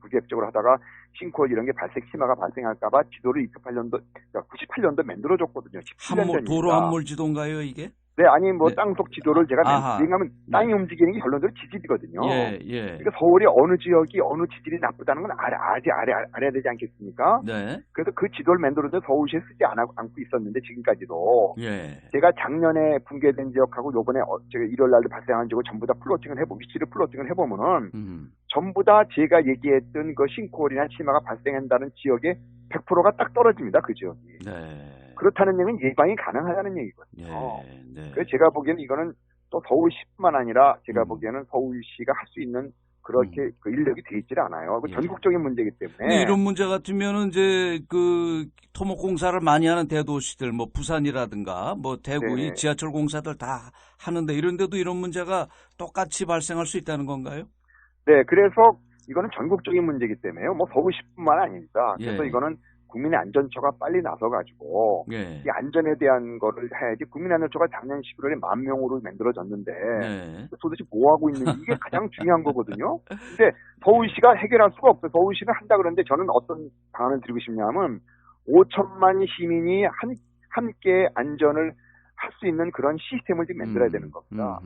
무계획적으로 하다가 싱크홀 이런 게 심화가 발생할까봐 지도를 98년도 만들어줬거든요. 17년 전입니다. 도로 함몰 지도인가요 이게? 네, 아니 뭐 네. 땅속 지도를 제가 왜냐하면 땅이 움직이는 게 결론적으로 지질이거든요. 예, 예. 그러니까 서울이 어느 지역이 어느 지질이 나쁘다는 건 알아야 되지 않겠습니까? 네. 그래서 그 지도를 만들어서 서울시에 쓰지 않고 있었는데 지금까지도 예. 제가 작년에 붕괴된 지역하고 요번에 제가 일요일 날도 발생한 지역을 전부 다 위치를 플로팅을 해보면은 전부 다 제가 얘기했던 그 싱크홀이나 치마가 발생한다는 지역의 100%가 딱 떨어집니다. 그 지역이. 네. 그렇다는 얘기는 예방이 가능하다는 얘기거든요. 네. 그래서 제가 보기에는 이거는 또 서울시뿐만 아니라 제가 보기에는 서울시가 할 수 있는 그렇게 그 인력이 돼 있질 않아요. 그 예. 전국적인 문제이기 때문에. 근데 이런 문제 같으면은 이제 그 토목 공사를 많이 하는 대도시들 뭐 부산이라든가 뭐 대구 네. 이 지하철 공사들 다 하는데 이런 데도 이런 문제가 똑같이 발생할 수 있다는 건가요? 네, 그래서 이거는 전국적인 문제이기 때문에요. 뭐 서울시뿐만 아닙니다. 그래서 예. 이거는 국민의 안전처가 빨리 나서가지고 예. 이 안전에 대한 거를 해야지. 국민안전처가 작년 11월에 10,000명으로 만들어졌는데 네. 도대체 뭐 하고 있는지 이게 가장 중요한 거거든요. 근데 서울시가 해결할 수가 없어요. 서울시는 한다 그러는데 저는 어떤 방안을 드리고 싶냐면 5천만 시민이 함께 안전을 할 수 있는 그런 시스템을 지금 만들어야 되는 겁니다.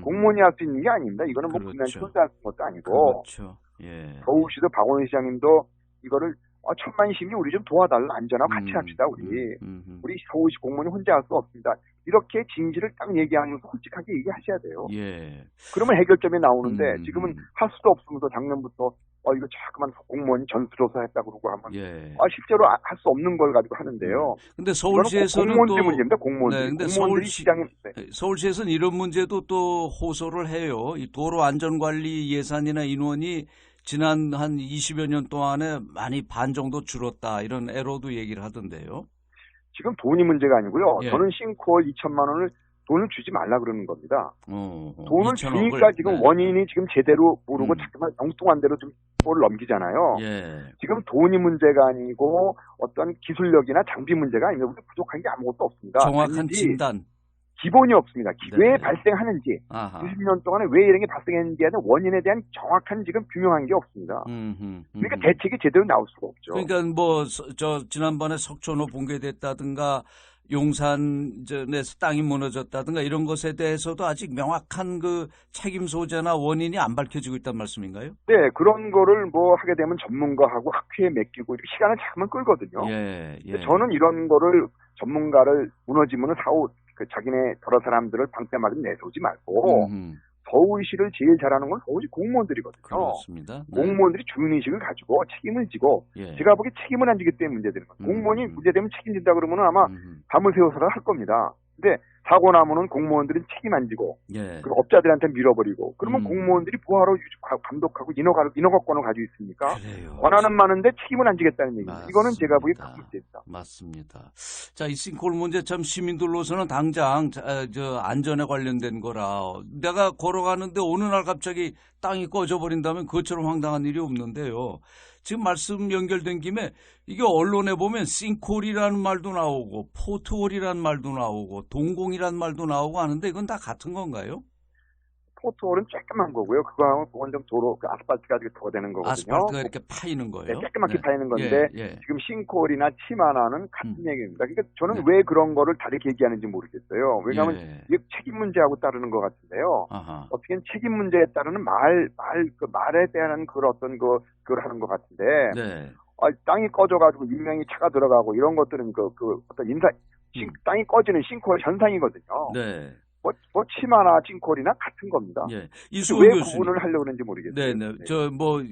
공무원이 할 수 있는 게 아닙니다. 이거는 뭐 그렇죠. 국민한테 혼자 할 것도 아니고 그렇죠. 예. 서울시도 박원순 시장님도 이거를 1,000만 시민이 우리 좀 도와달라. 안전하고 같이 합시다. 우리 서울시 공무원이 혼자 할 수 없습니다. 이렇게 진실을 딱 얘기하면서 솔직하게 얘기하셔야 돼요. 예. 그러면 해결점이 나오는데 지금은 할 수도 없으면서 작년부터 이거 자꾸만 공무원이 전수조사 했다고 그러고 하면 실제로 할 수 없는 걸 가지고 하는데요. 근데 서울시에서는 공무원들 또 문제입니다. 공무원들. 네, 근데 공무원들이 시장에 서울시에서는 이런 문제도 또 호소를 해요. 이 도로 안전관리 예산이나 인원이 지난 한 20여 년 동안에 많이 반 정도 줄었다. 이런 애로도 얘기를 하던데요. 지금 돈이 문제가 아니고요. 예. 저는 싱크홀 2천만 원을 돈을 주지 말라 그러는 겁니다. 돈을 2천억을, 주니까 지금 네. 원인이 지금 제대로 모르고 자꾸만 엉뚱한 대로 좀 꼴을 넘기잖아요. 예. 지금 돈이 문제가 아니고 어떤 기술력이나 장비 문제가 아니고 부족한 게 아무것도 없습니다. 정확한 진단. 기본이 없습니다. 네. 왜 발생하는지, 아하. 90년 동안에 왜 이런 게 발생했는지에 대한 원인에 대한 정확한 지금 규명한 게 없습니다. 그러니까 대책이 제대로 나올 수가 없죠. 그러니까 뭐 지난번에 석촌호 붕괴됐다든가 용산에서 땅이 무너졌다든가 이런 것에 대해서도 아직 명확한 그 책임 소재나 원인이 안 밝혀지고 있다는 말씀인가요? 네, 그런 거를 뭐 하게 되면 전문가하고 학회에 맡기고 이렇게 시간을 자꾸만 끌거든요. 예. 저는 이런 거를 전문가를 무너지면 자기네 여러 사람들을 방패막이 내세우지 말고 서울시를 제일 잘하는 건 서울시 공무원들이거든요. 그렇습니다. 네. 공무원들이 주인의식을 가지고 책임을 지고 제가 보기에 책임을 안 지기 때문에 문제되는 거예요. 공무원이 문제되면 책임진다 그러면 아마 밤을 새워서라도 할 겁니다. 근데 사고 나면은 공무원들은 책임 안 지고 그리고 업자들한테 밀어버리고 그러면 공무원들이 뭐하러 감독하고 인허가권을 가지고 있습니까? 그래요. 권한은 많은데 책임을 안 지겠다는 얘기입니다. 맞습니다. 이거는 제가 보기에 큰 문제입니다. 맞습니다. 자, 이 싱크홀 문제 참 시민들로서는 당장 안전에 관련된 거라 내가 걸어가는데 어느 날 갑자기 땅이 꺼져버린다면 그것처럼 황당한 일이 없는데요. 지금 말씀 연결된 김에 이게 언론에 보면 싱크홀이라는 말도 나오고 포트홀이라는 말도 나오고 동공이라는 말도 나오고 하는데 이건 다 같은 건가요? 포트홀은 조그만 거고요. 그건 좀 도로, 아스팔트가 더 되는 거거든요. 아스팔트가 이렇게 파이는 거예요? 네, 조그맣게 파이는 건데 지금 싱크홀이나 치마나는 같은 얘기입니다. 그러니까 저는 왜 그런 거를 다르게 얘기하는지 모르겠어요. 왜냐하면 이게 책임 문제하고 따르는 것 같은데요. 어떻게든 책임 문제에 따르는 말에 대한 그런 어떤 그걸 하는 것 같은데 땅이 꺼져가지고 인명이 차가 들어가고 이런 것들은 어떤 땅이 꺼지는 싱크홀 현상이거든요. 뭐 치마나 싱크홀이나 같은 겁니다. 이수원 왜 교수님. 구분을 하려고 그러는지 모르겠어요. 네.